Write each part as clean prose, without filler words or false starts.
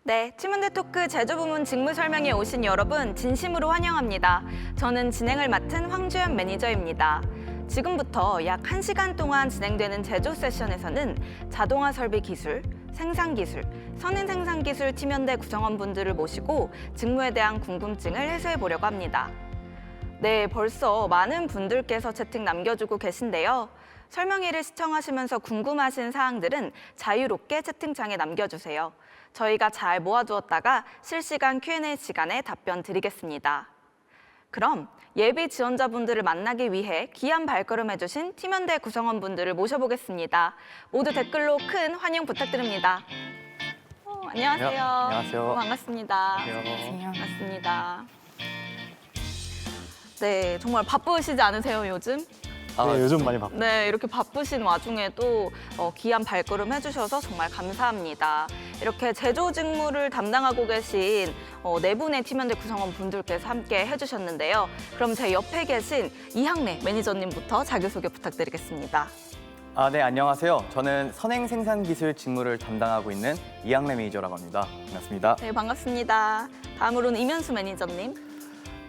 네, 팀원들 토크 제조부문 직무 설명에 오신 여러분 진심으로 환영합니다. 저는 진행을 맡은 황주연 매니저입니다. 지금부터 약 1시간 동안 진행되는 제조 세션에서는 자동화 설비 기술, 생산 기술, 선인 생산 기술 팀연대 구성원분들을 모시고 직무에 대한 궁금증을 해소해 보려고 합니다. 네, 벌써 많은 분들께서 채팅 남겨주고 계신데요. 설명회를 시청하시면서 궁금하신 사항들은 자유롭게 채팅창에 남겨주세요. 저희가 잘 모아두었다가 실시간 Q&A 시간에 답변 드리겠습니다. 그럼 예비 지원자분들을 만나기 위해 귀한 발걸음 해주신 팀연대 구성원분들을 모셔보겠습니다. 모두 댓글로 큰 환영 부탁드립니다. 안녕하세요. 네, 안녕하세요. 반갑습니다. 안녕하세요. 반갑습니다. 네, 정말 바쁘시지 않으세요, 요즘? 네, 요즘 많이 바빠요. 네, 이렇게 바쁘신 와중에도 귀한 발걸음 해주셔서 정말 감사합니다. 이렇게 제조 직무를 담당하고 계신 네 분의 팀원들 구성원 분들께서 함께 해주셨는데요. 그럼 제 옆에 계신 이항래 매니저님부터 자기소개 부탁드리겠습니다. 네, 안녕하세요. 저는 선행 생산 기술 직무를 담당하고 있는 이항래 매니저라고 합니다. 반갑습니다. 네, 반갑습니다. 다음으로는 이면수 매니저님.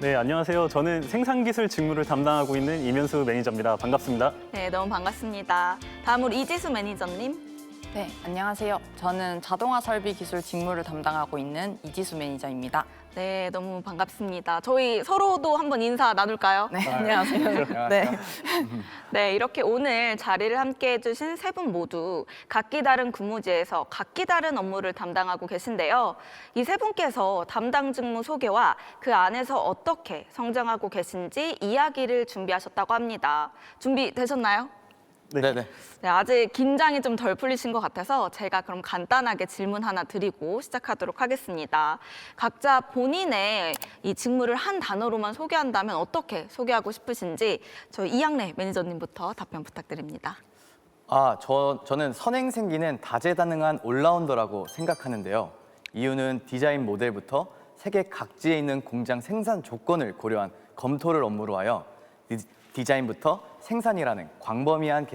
네, 안녕하세요. 저는 생산기술 직무를 담당하고 있는 이면수 매니저입니다. 반갑습니다. 네, 너무 반갑습니다. 다음으로 이지수 매니저님. 네, 안녕하세요. 저는 자동화 설비 기술 직무를 담당하고 있는 이지수 매니저입니다. 네, 너무 반갑습니다. 저희 서로도 한번 인사 나눌까요? 네, 안녕하세요. 네. 네, 이렇게 오늘 자리를 함께 해주신 세 분 모두 각기 다른 근무지에서 각기 다른 업무를 담당하고 계신데요. 이 세 분께서 담당 직무 소개와 그 안에서 어떻게 성장하고 계신지 이야기를 준비하셨다고 합니다. 준비되셨나요? 네. 네, 아직 긴장이 좀 덜 풀리신 것 같아서 제가 그럼 간단하게 질문 하나 드리고 시작하도록 하겠습니다. 각자 본인의 이 직무를 한 단어로만 소개한다면 어떻게 소개하고 싶으신지 저희 이항래 매니저님부터 답변 부탁드립니다. 저는 선행 생기는 다재다능한 올라운더라고 생각하는데요. 이유는 디자인 모델부터 세계 각지에 있는 공장 생산 조건을 고려한 검토를 업무로 하여 디자인부터 생산이라는 광범위한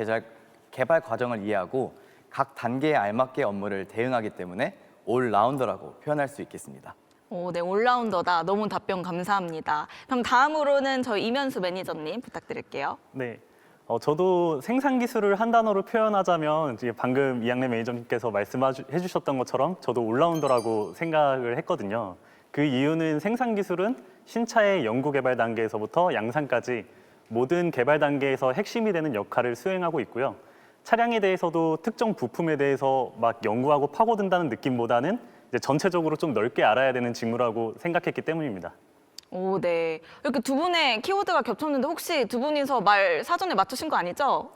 개발 과정을 이해하고 각 단계에 알맞게 업무를 대응하기 때문에 올라운더라고 표현할 수 있겠습니다. 네, 올라운더다. 너무 답변 감사합니다. 그럼 다음으로는 저희 이면수 매니저님 부탁드릴게요. 네, 저도 생산기술을 한 단어로 표현하자면 이제 방금 이항래 매니저님께서 말씀해 주셨던 것처럼 저도 올라운더라고 생각을 했거든요. 그 이유는 생산기술은 신차의 연구개발 단계에서부터 양산까지 모든 개발 단계에서 핵심이 되는 역할을 수행하고 있고요. 차량에 대해서도 특정 부품에 대해서 막 연구하고 파고든다는 느낌보다는 이제 전체적으로 좀 넓게 알아야 되는 직무라고 생각했기 때문입니다. 네. 이렇게 두 분의 키워드가 겹쳤는데 혹시 두 분이서 말 사전에 맞추신 거 아니죠?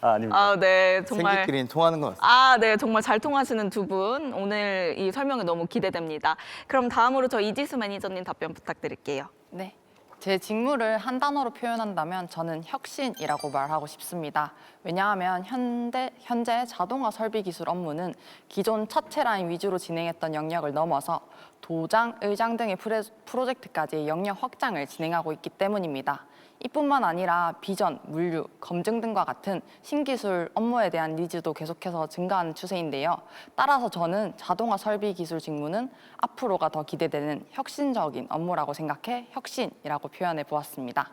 아닙니다. 네, 정말. 생기끼리는 통하는 것 같습니다. 네, 정말 잘 통하시는 두 분. 오늘 이 설명이 너무 기대됩니다. 그럼 다음으로 저 이지수 매니저님 답변 부탁드릴게요. 네. 제 직무를 한 단어로 표현한다면 저는 혁신이라고 말하고 싶습니다. 왜냐하면 현재 자동화 설비 기술 업무는 기존 차체 라인 위주로 진행했던 영역을 넘어서 도장, 의장 등의 프로젝트까지 영역 확장을 진행하고 있기 때문입니다. 이뿐만 아니라 비전, 물류, 검증 등과 같은 신기술 업무에 대한 니즈도 계속해서 증가하는 추세인데요. 따라서 저는 자동화 설비 기술 직무는 앞으로가 더 기대되는 혁신적인 업무라고 생각해 혁신이라고 표현해 보았습니다.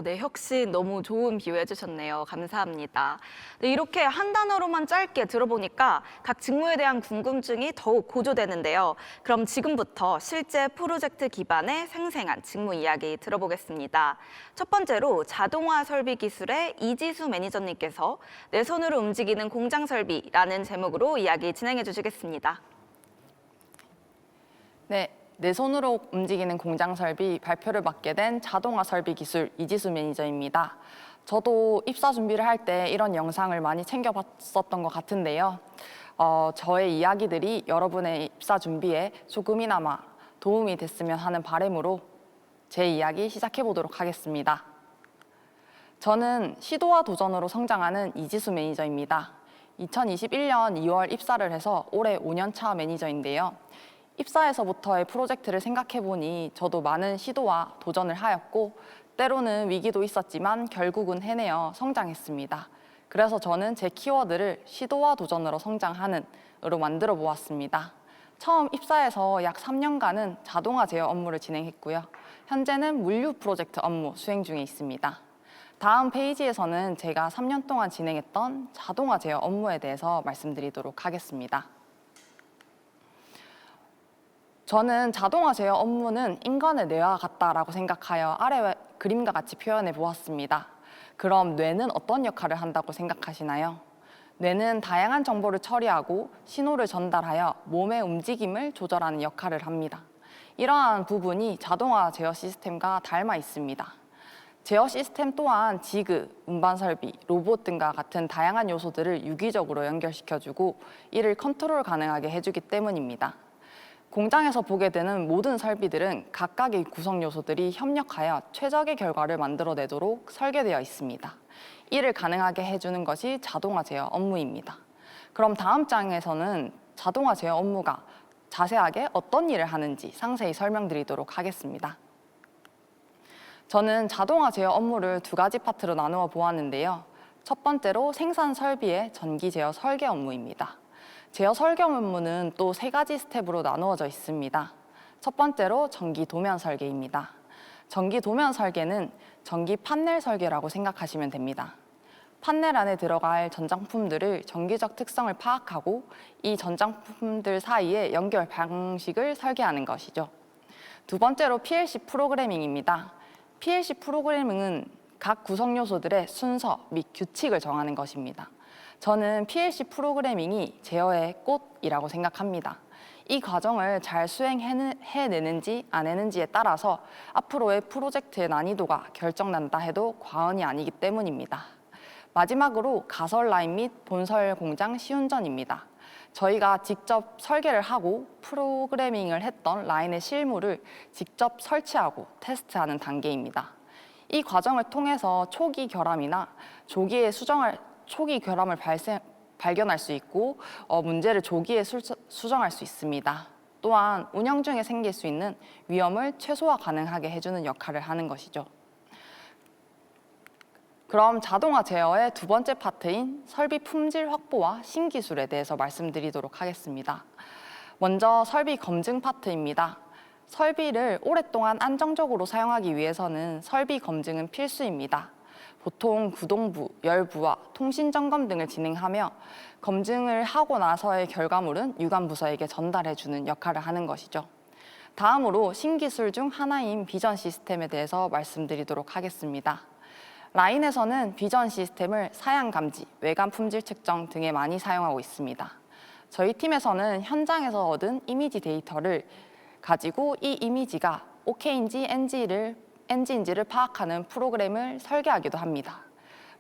네, 혁신 너무 좋은 비유 해주셨네요. 감사합니다. 네, 이렇게 한 단어로만 짧게 들어보니까 각 직무에 대한 궁금증이 더욱 고조되는데요. 그럼 지금부터 실제 프로젝트 기반의 생생한 직무 이야기 들어보겠습니다. 첫 번째로 자동화 설비 기술의 이지수 매니저님께서 내 손으로 움직이는 공장 설비라는 제목으로 이야기 진행해 주시겠습니다. 네. 내 손으로 움직이는 공장 설비 발표를 맡게 된 자동화 설비 기술 이지수 매니저입니다. 저도 입사 준비를 할 때 이런 영상을 많이 챙겨봤었던 것 같은데요. 저의 이야기들이 여러분의 입사 준비에 조금이나마 도움이 됐으면 하는 바람으로 제 이야기 시작해 보도록 하겠습니다. 저는 시도와 도전으로 성장하는 이지수 매니저입니다. 2021년 2월 입사를 해서 올해 5년 차 매니저인데요. 입사에서부터의 프로젝트를 생각해보니 저도 많은 시도와 도전을 하였고 때로는 위기도 있었지만 결국은 해내어 성장했습니다. 그래서 저는 제 키워드를 시도와 도전으로 성장하는으로 만들어 보았습니다. 처음 입사해서 약 3년간은 자동화 제어 업무를 진행했고요. 현재는 물류 프로젝트 업무 수행 중에 있습니다. 다음 페이지에서는 제가 3년 동안 진행했던 자동화 제어 업무에 대해서 말씀드리도록 하겠습니다. 저는 자동화 제어 업무는 인간의 뇌와 같다라고 생각하여 아래 그림과 같이 표현해 보았습니다. 그럼 뇌는 어떤 역할을 한다고 생각하시나요? 뇌는 다양한 정보를 처리하고 신호를 전달하여 몸의 움직임을 조절하는 역할을 합니다. 이러한 부분이 자동화 제어 시스템과 닮아 있습니다. 제어 시스템 또한 지그, 운반 설비, 로봇 등과 같은 다양한 요소들을 유기적으로 연결시켜주고 이를 컨트롤 가능하게 해주기 때문입니다. 공장에서 보게 되는 모든 설비들은 각각의 구성 요소들이 협력하여 최적의 결과를 만들어내도록 설계되어 있습니다. 이를 가능하게 해주는 것이 자동화 제어 업무입니다. 그럼 다음 장에서는 자동화 제어 업무가 자세하게 어떤 일을 하는지 상세히 설명드리도록 하겠습니다. 저는 자동화 제어 업무를 두 가지 파트로 나누어 보았는데요. 첫 번째로 생산 설비의 전기 제어 설계 업무입니다. 제어 설계 업무는 또 세 가지 스텝으로 나누어져 있습니다. 첫 번째로 전기 도면 설계입니다. 전기 도면 설계는 전기 판넬 설계라고 생각하시면 됩니다. 판넬 안에 들어갈 전장품들을 전기적 특성을 파악하고 이 전장품들 사이의 연결 방식을 설계하는 것이죠. 두 번째로 PLC 프로그래밍입니다. PLC 프로그래밍은 각 구성 요소들의 순서 및 규칙을 정하는 것입니다. 저는 PLC 프로그래밍이 제어의 꽃이라고 생각합니다. 이 과정을 잘 수행해내는지 안 해내는지에 따라서 앞으로의 프로젝트의 난이도가 결정난다 해도 과언이 아니기 때문입니다. 마지막으로 가설 라인 및 본설 공장 시운전입니다. 저희가 직접 설계를 하고 프로그래밍을 했던 라인의 실물을 직접 설치하고 테스트하는 단계입니다. 이 과정을 통해서 초기 결함이나 초기 결함을 발견할 수 있고 문제를 조기에 수정할 수 있습니다. 또한 운영 중에 생길 수 있는 위험을 최소화 가능하게 해주는 역할을 하는 것이죠. 그럼 자동화 제어의 두 번째 파트인 설비 품질 확보와 신기술에 대해서 말씀드리도록 하겠습니다. 먼저 설비 검증 파트입니다. 설비를 오랫동안 안정적으로 사용하기 위해서는 설비 검증은 필수입니다. 보통 구동부, 열부와 통신 점검 등을 진행하며 검증을 하고 나서의 결과물은 유관부서에게 전달해주는 역할을 하는 것이죠. 다음으로 신기술 중 하나인 비전 시스템에 대해서 말씀드리도록 하겠습니다. 라인에서는 비전 시스템을 사양 감지, 외관 품질 측정 등에 많이 사용하고 있습니다. 저희 팀에서는 현장에서 얻은 이미지 데이터를 가지고 이 이미지가 OK인지 NG인지를 파악하는 프로그램을 설계하기도 합니다.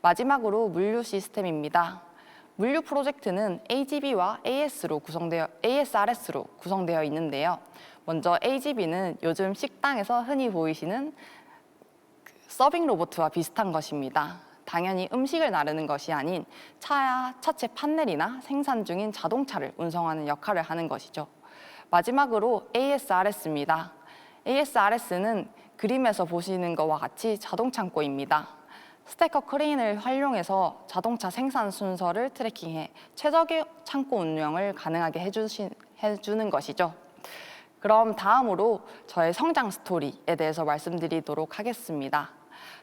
마지막으로 물류 시스템입니다. 물류 프로젝트는 AGV와 ASRS로 구성되어 있는데요. 먼저 AGV는 요즘 식당에서 흔히 보이시는 서빙 로봇과 비슷한 것입니다. 당연히 음식을 나르는 것이 아닌 차체 판넬이나 생산 중인 자동차를 운송하는 역할을 하는 것이죠. 마지막으로 ASRS입니다. ASRS는 그림에서 보시는 것과 같이 자동 창고입니다. 스태커 크레인을 활용해서 자동차 생산 순서를 트래킹해 최적의 창고 운영을 가능하게 해주는 것이죠. 그럼 다음으로 저의 성장 스토리에 대해서 말씀드리도록 하겠습니다.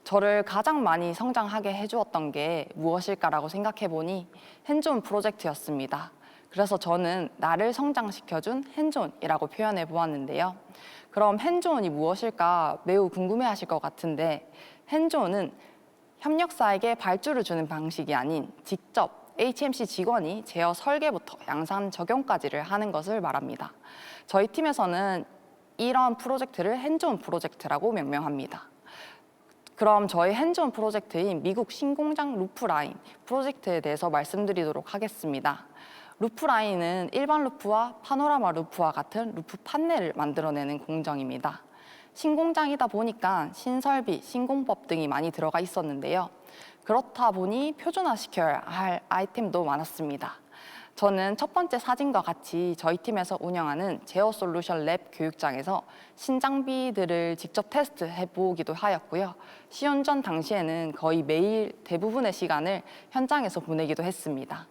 저를 가장 많이 성장하게 해주었던 게 무엇일까라고 생각해보니 핸즈온 프로젝트였습니다. 그래서 저는 나를 성장시켜준 핸즈온이라고 표현해 보았는데요. 그럼 핸즈온이 무엇일까 매우 궁금해하실 것 같은데 핸즈온은 협력사에게 발주를 주는 방식이 아닌 직접 HMC 직원이 제어 설계부터 양산 적용까지를 하는 것을 말합니다. 저희 팀에서는 이런 프로젝트를 핸즈온 프로젝트라고 명명합니다. 그럼 저희 핸즈온 프로젝트인 미국 신공장 루프라인 프로젝트에 대해서 말씀드리도록 하겠습니다. 루프라인은 일반 루프와 파노라마 루프와 같은 루프 판넬을 만들어내는 공정입니다. 신공장이다 보니까 신설비, 신공법 등이 많이 들어가 있었는데요. 그렇다 보니 표준화시켜야 할 아이템도 많았습니다. 저는 첫 번째 사진과 같이 저희 팀에서 운영하는 제어 솔루션 랩 교육장에서 신장비들을 직접 테스트해 보기도 하였고요. 시운전 당시에는 거의 매일 대부분의 시간을 현장에서 보내기도 했습니다.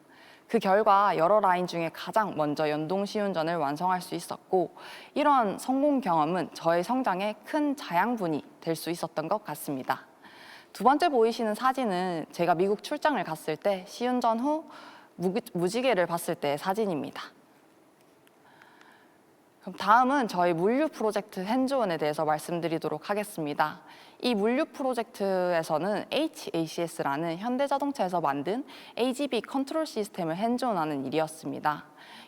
그 결과 여러 라인 중에 가장 먼저 연동 시운전을 완성할 수 있었고, 이러한 성공 경험은 저의 성장에 큰 자양분이 될 수 있었던 것 같습니다. 두 번째 보이시는 사진은 제가 미국 출장을 갔을 때 시운전 후 무지개를 봤을 때의 사진입니다. 그럼 다음은 저희 물류 프로젝트 핸즈온에 대해서 말씀드리도록 하겠습니다. 이 물류 프로젝트에서는 HACS라는 현대자동차에서 만든 AGV 컨트롤 시스템을 핸즈온하는 일이었습니다.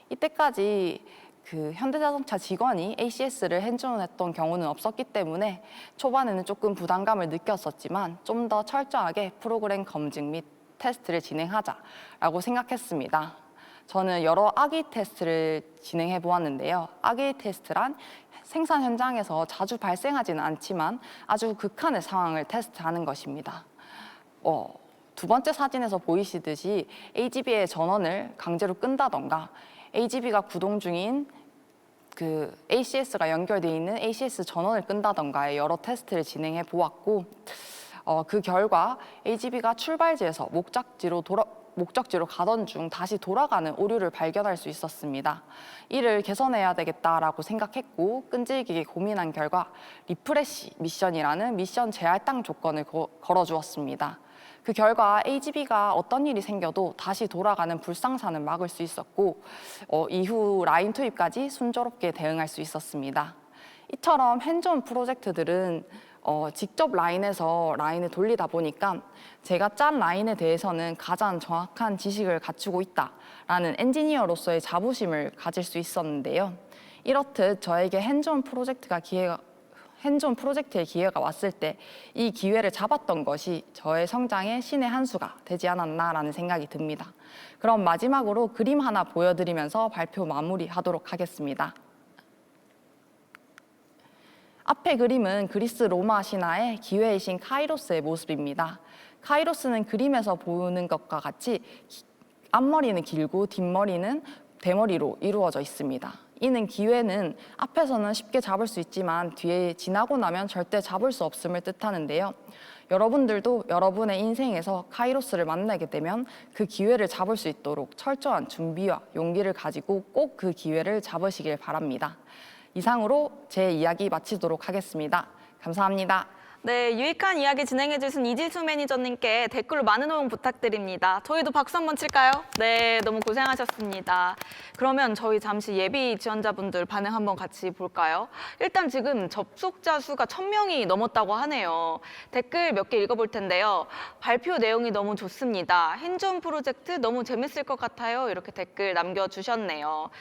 이때까지 현대자동차 직원이 ACS를 핸즈온했던 경우는 없었기 때문에 초반에는 조금 부담감을 느꼈었지만 좀 더 철저하게 프로그램 검증 및 테스트를 진행하자라고 생각했습니다. 저는 여러 악의 테스트를 진행해 보았는데요. 악의 테스트란 생산 현장에서 자주 발생하지는 않지만 아주 극한의 상황을 테스트하는 것입니다. 두 번째 사진에서 보이시듯이 AGV의 전원을 강제로 끈다던가 AGV가 구동 중인 ACS가 연결되어 있는 ACS 전원을 끈다던가의 여러 테스트를 진행해 보았고, 그 결과 AGV가 출발지에서 목적지로 가던 중 다시 돌아가는 오류를 발견할 수 있었습니다. 이를 개선해야 되겠다라고 생각했고 끈질기게 고민한 결과 리프레시 미션이라는 미션 재할당 조건을 걸어주었습니다. 그 결과 AGV가 어떤 일이 생겨도 다시 돌아가는 불상사는 막을 수 있었고 이후 라인 투입까지 순조롭게 대응할 수 있었습니다. 이처럼 핸즈온 프로젝트들은 직접 라인에서 라인을 돌리다 보니까 제가 짠 라인에 대해서는 가장 정확한 지식을 갖추고 있다라는 엔지니어로서의 자부심을 가질 수 있었는데요. 이렇듯 저에게 핸즈온 프로젝트의 기회가 왔을 때 이 기회를 잡았던 것이 저의 성장의 신의 한 수가 되지 않았나라는 생각이 듭니다. 그럼 마지막으로 그림 하나 보여드리면서 발표 마무리하도록 하겠습니다. 앞의 그림은 그리스 로마 신화의 기회의 신 카이로스의 모습입니다. 카이로스는 그림에서 보이는 것과 같이 앞머리는 길고 뒷머리는 대머리로 이루어져 있습니다. 이는 기회는 앞에서는 쉽게 잡을 수 있지만 뒤에 지나고 나면 절대 잡을 수 없음을 뜻하는데요. 여러분들도 여러분의 인생에서 카이로스를 만나게 되면 그 기회를 잡을 수 있도록 철저한 준비와 용기를 가지고 꼭 그 기회를 잡으시길 바랍니다. 이상으로 제 이야기 마치도록 하겠습니다. 감사합니다. 네, 유익한 이야기 진행해주신 이지수 매니저님께 댓글로 많은 호응 부탁드립니다. 저희도 박수 한번 칠까요? 네, 너무 고생하셨습니다. 그러면 저희 잠시 예비 지원자분들 반응 한번 같이 볼까요? 일단 지금 접속자 수가 1000명이 넘었다고 하네요. 댓글 몇 개 읽어볼 텐데요. 발표 내용이 너무 좋습니다. 핸즈온 프로젝트 너무 재밌을 것 같아요. 이렇게 댓글 남겨주셨네요.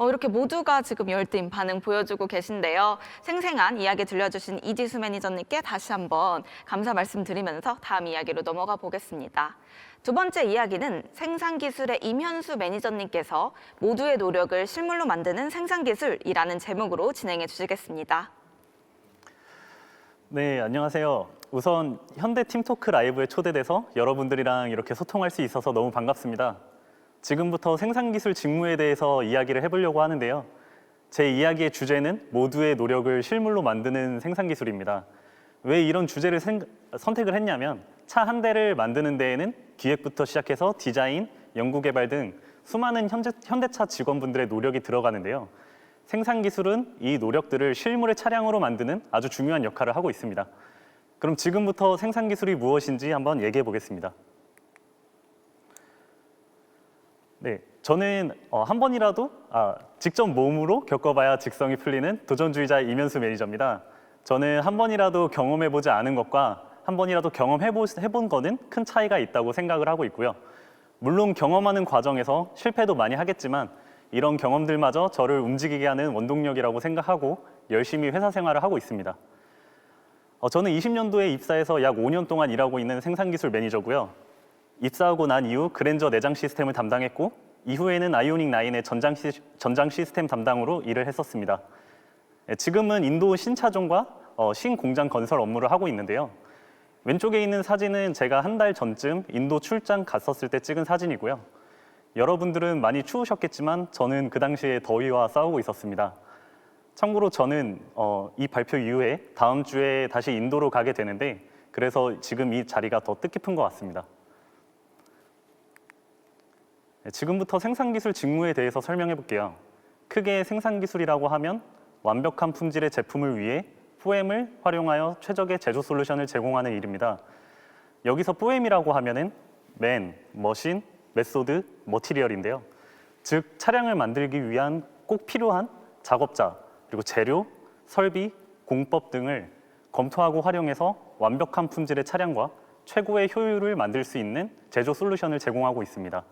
이렇게 모두가 지금 열띤 반응 보여주고 계신데요. 생생한 이야기 들려주신 이지수 매니저님께 다시 한번 감사 말씀드리면서 다음 이야기로 넘어가 보겠습니다. 두 번째 이야기는 생산기술의 임현수 매니저님께서 모두의 노력을 실물로 만드는 생산기술이라는 제목으로 진행해 주시겠습니다. 네, 안녕하세요. 우선 현대 팀토크 라이브에 초대돼서 여러분들이랑 이렇게 소통할 수 있어서 너무 반갑습니다. 지금부터 생산기술 직무에 대해서 이야기를 해보려고 하는데요. 제 이야기의 주제는 모두의 노력을 실물로 만드는 생산기술입니다. 왜 이런 주제를 선택을 했냐면 차 한 대를 만드는 데에는 기획부터 시작해서 디자인, 연구개발 등 수많은 현대차 직원분들의 노력이 들어가는데요. 생산기술은 이 노력들을 실물의 차량으로 만드는 아주 중요한 역할을 하고 있습니다. 그럼 지금부터 생산기술이 무엇인지 한번 얘기해 보겠습니다. 네, 저는 한 번이라도 직접 몸으로 겪어봐야 직성이 풀리는 도전주의자 임현수 매니저입니다. 저는 한 번이라도 경험해보지 않은 것과 한 번이라도 경험해본 거는 큰 차이가 있다고 생각을 하고 있고요. 물론 경험하는 과정에서 실패도 많이 하겠지만 이런 경험들마저 저를 움직이게 하는 원동력이라고 생각하고 열심히 회사 생활을 하고 있습니다. 저는 20년도에 입사해서 약 5년 동안 일하고 있는 생산기술 매니저고요. 입사하고 난 이후 그랜저 내장 시스템을 담당했고 이후에는 아이오닉 9의 전장 시스템 담당으로 일을 했었습니다. 지금은 인도 신차종과 신공장 건설 업무를 하고 있는데요. 왼쪽에 있는 사진은 제가 한 달 전쯤 인도 출장 갔었을 때 찍은 사진이고요. 여러분들은 많이 추우셨겠지만 저는 그 당시에 더위와 싸우고 있었습니다. 참고로 저는 이 발표 이후에 다음 주에 다시 인도로 가게 되는데 그래서 지금 이 자리가 더 뜻깊은 것 같습니다. 지금부터 생산기술 직무에 대해서 설명해 볼게요. 크게 생산기술이라고 하면 완벽한 품질의 제품을 위해 포엠을 활용하여 최적의 제조 솔루션을 제공하는 일입니다. 여기서 포엠이라고 하면은 맨, 머신, 메소드, 머티리얼인데요. 즉 차량을 만들기 위한 꼭 필요한 작업자, 그리고 재료, 설비, 공법 등을 검토하고 활용해서 완벽한 품질의 차량과 최고의 효율을 만들 수 있는 제조 솔루션을 제공하고 있습니다.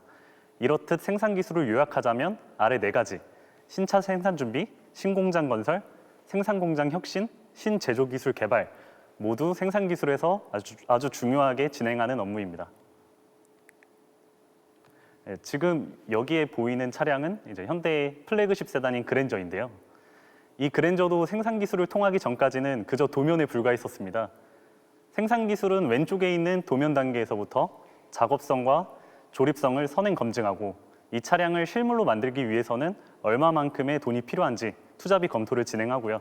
이렇듯 생산 기술을 요약하자면 아래 4가지: 신차 생산 준비, 신공장 건설, 생산 공장 혁신, 신제조 기술 개발 모두 생산 기술에서 아주 중요하게 진행하는 업무입니다. 지금 여기에 보이는 차량은 이제 현대의 플래그십 세단인 그랜저인데요. 이 그랜저도 생산 기술을 통하기 전까지는 그저 도면에 불과했었습니다. 생산 기술은 왼쪽에 있는 도면 단계에서부터 작업성과 조립성을 선행 검증하고 이 차량을 실물로 만들기 위해서는 얼마만큼의 돈이 필요한지 투자비 검토를 진행하고요.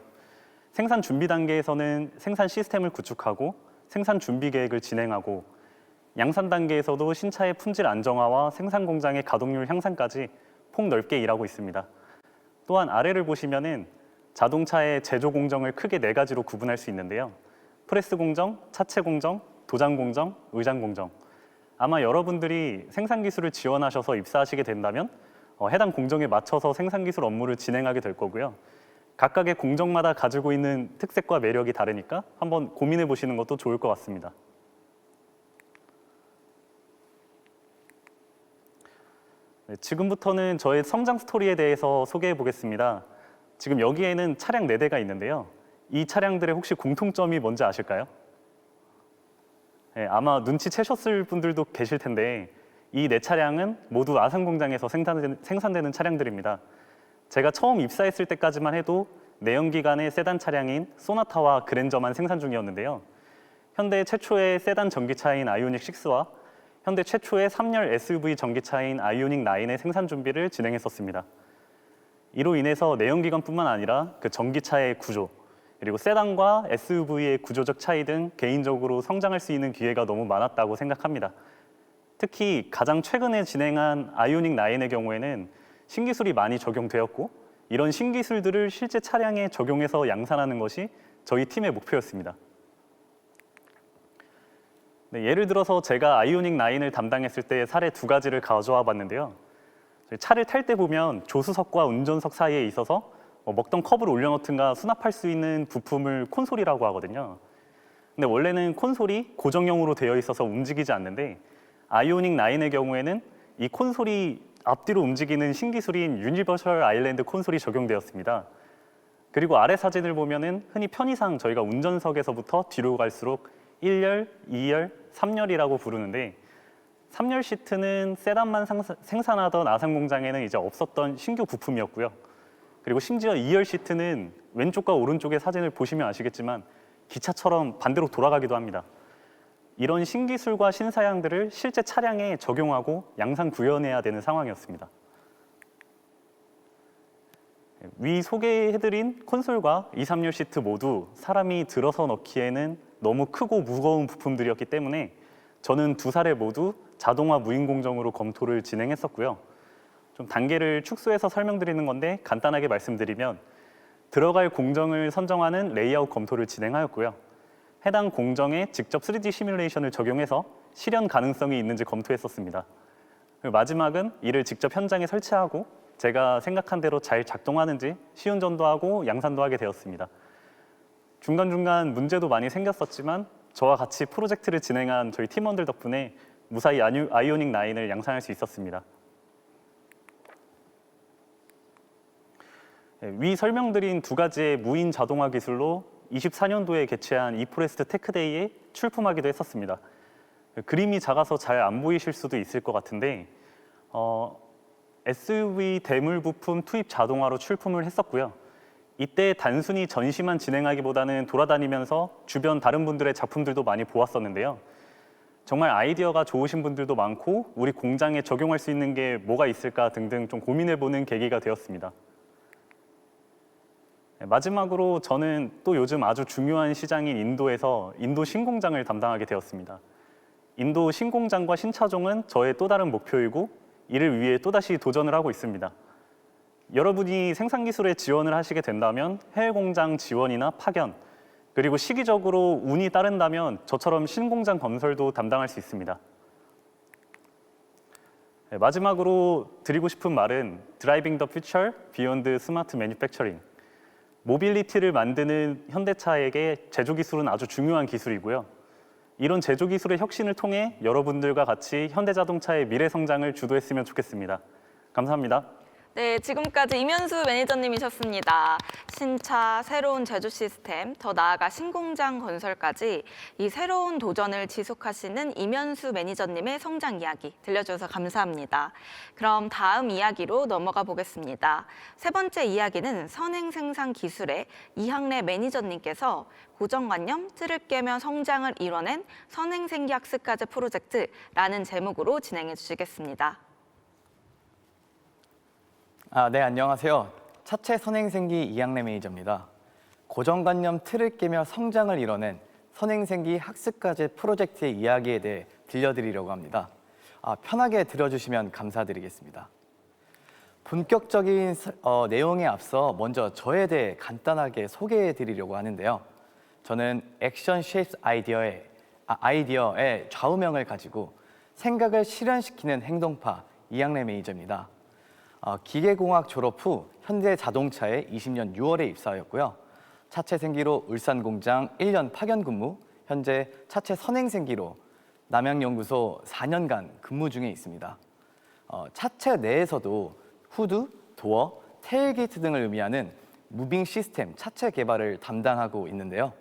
생산 준비 단계에서는 생산 시스템을 구축하고 생산 준비 계획을 진행하고 양산 단계에서도 신차의 품질 안정화와 생산 공장의 가동률 향상까지 폭넓게 일하고 있습니다. 또한 아래를 보시면은 자동차의 제조 공정을 크게 4가지로 구분할 수 있는데요. 프레스 공정, 차체 공정, 도장 공정, 의장 공정. 아마 여러분들이 생산 기술을 지원하셔서 입사하시게 된다면 해당 공정에 맞춰서 생산 기술 업무를 진행하게 될 거고요. 각각의 공정마다 가지고 있는 특색과 매력이 다르니까 한번 고민해 보시는 것도 좋을 것 같습니다. 네, 지금부터는 저의 성장 스토리에 대해서 소개해 보겠습니다. 지금 여기에는 차량 4대가 있는데요. 이 차량들의 혹시 공통점이 뭔지 아실까요? 네, 아마 눈치채셨을 분들도 계실 텐데 이 4차량은 모두 아산 공장에서 생산되는 차량들입니다. 제가 처음 입사했을 때까지만 해도 내연기관의 세단 차량인 소나타와 그랜저만 생산 중이었는데요. 현대 최초의 세단 전기차인 아이오닉 6와 현대 최초의 3열 SUV 전기차인 아이오닉 9의 생산 준비를 진행했었습니다. 이로 인해서 내연기관뿐만 아니라 그 전기차의 구조, 그리고 세단과 SUV의 구조적 차이 등 개인적으로 성장할 수 있는 기회가 너무 많았다고 생각합니다. 특히 가장 최근에 진행한 아이오닉 9의 경우에는 신기술이 많이 적용되었고 이런 신기술들을 실제 차량에 적용해서 양산하는 것이 저희 팀의 목표였습니다. 네, 예를 들어서 제가 아이오닉 9을 담당했을 때 사례 2가지를 가져와 봤는데요. 차를 탈 때 보면 조수석과 운전석 사이에 있어서 먹던 컵을 올려놓든가 수납할 수 있는 부품을 콘솔이라고 하거든요. 근데 원래는 콘솔이 고정형으로 되어 있어서 움직이지 않는데 아이오닉 9의 경우에는 이 콘솔이 앞뒤로 움직이는 신기술인 유니버셜 아일랜드 콘솔이 적용되었습니다. 그리고 아래 사진을 보면은 흔히 편의상 저희가 운전석에서부터 뒤로 갈수록 1열, 2열, 3열이라고 부르는데 3열 시트는 세단만 생산하던 아산 공장에는 이제 없었던 신규 부품이었고요. 그리고 심지어 2열 시트는 왼쪽과 오른쪽의 사진을 보시면 아시겠지만 기차처럼 반대로 돌아가기도 합니다. 이런 신기술과 신사양들을 실제 차량에 적용하고 양산 구현해야 되는 상황이었습니다. 위 소개해드린 콘솔과 2, 3열 시트 모두 사람이 들어서 넣기에는 너무 크고 무거운 부품들이었기 때문에 저는 2사례 모두 자동화 무인 공정으로 검토를 진행했었고요. 좀 단계를 축소해서 설명드리는 건데 간단하게 말씀드리면 들어갈 공정을 선정하는 레이아웃 검토를 진행하였고요. 해당 공정에 직접 3D 시뮬레이션을 적용해서 실현 가능성이 있는지 검토했었습니다. 그리고 마지막은 이를 직접 현장에 설치하고 제가 생각한 대로 잘 작동하는지 시운전도 하고 양산도 하게 되었습니다. 중간중간 문제도 많이 생겼었지만 저와 같이 프로젝트를 진행한 저희 팀원들 덕분에 무사히 아이오닉 9을 양산할 수 있었습니다. 위 설명드린 2가지의 무인 자동화 기술로 24년도에 개최한 이포레스트 테크데이에 출품하기도 했었습니다. 그림이 작아서 잘 안 보이실 수도 있을 것 같은데 SUV 대물 부품 투입 자동화로 출품을 했었고요. 이때 단순히 전시만 진행하기보다는 돌아다니면서 주변 다른 분들의 작품들도 많이 보았었는데요. 정말 아이디어가 좋으신 분들도 많고 우리 공장에 적용할 수 있는 게 뭐가 있을까 등등 좀 고민해보는 계기가 되었습니다. 마지막으로 저는 또 요즘 아주 중요한 시장인 인도에서 인도 신공장을 담당하게 되었습니다. 인도 신공장과 신차종은 저의 또 다른 목표이고 이를 위해 또다시 도전을 하고 있습니다. 여러분이 생산기술에 지원을 하시게 된다면 해외 공장 지원이나 파견, 그리고 시기적으로 운이 따른다면 저처럼 신공장 건설도 담당할 수 있습니다. 마지막으로 드리고 싶은 말은 Driving the Future Beyond Smart Manufacturing. 모빌리티를 만드는 현대차에게 제조기술은 아주 중요한 기술이고요. 이런 제조기술의 혁신을 통해 여러분들과 같이 현대자동차의 미래 성장을 주도했으면 좋겠습니다. 감사합니다. 네, 지금까지 이면수 매니저님이셨습니다. 신차, 새로운 제조 시스템, 더 나아가 신공장 건설까지 이 새로운 도전을 지속하시는 이면수 매니저님의 성장 이야기 들려주셔서 감사합니다. 그럼 다음 이야기로 넘어가 보겠습니다. 세 번째 이야기는 선행생산 기술의 이항래 매니저님께서 고정관념, 틀을 깨며 성장을 이뤄낸 선행생기 학습과제 프로젝트라는 제목으로 진행해 주시겠습니다. 네, 안녕하세요. 차체 선행생기 이항래 매니저입니다. 고정관념 틀을 깨며 성장을 이뤄낸 선행생기 학습과제 프로젝트의 이야기에 대해 들려드리려고 합니다. 편하게 들어주시면 감사드리겠습니다. 본격적인 내용에 앞서 먼저 저에 대해 간단하게 소개해 드리려고 하는데요. 저는 액션 쉐입스 아이디어의 좌우명을 가지고 생각을 실현시키는 행동파 이항래 매니저입니다. 기계공학 졸업 후 현대자동차에 20년 6월에 입사하였고요. 차체 생기로 울산 공장 1년 파견 근무, 현재 차체 선행생기로 남양연구소 4년간 근무 중에 있습니다. 차체 내에서도 후드, 도어, 테일게이트 등을 의미하는 무빙 시스템 차체 개발을 담당하고 있는데요.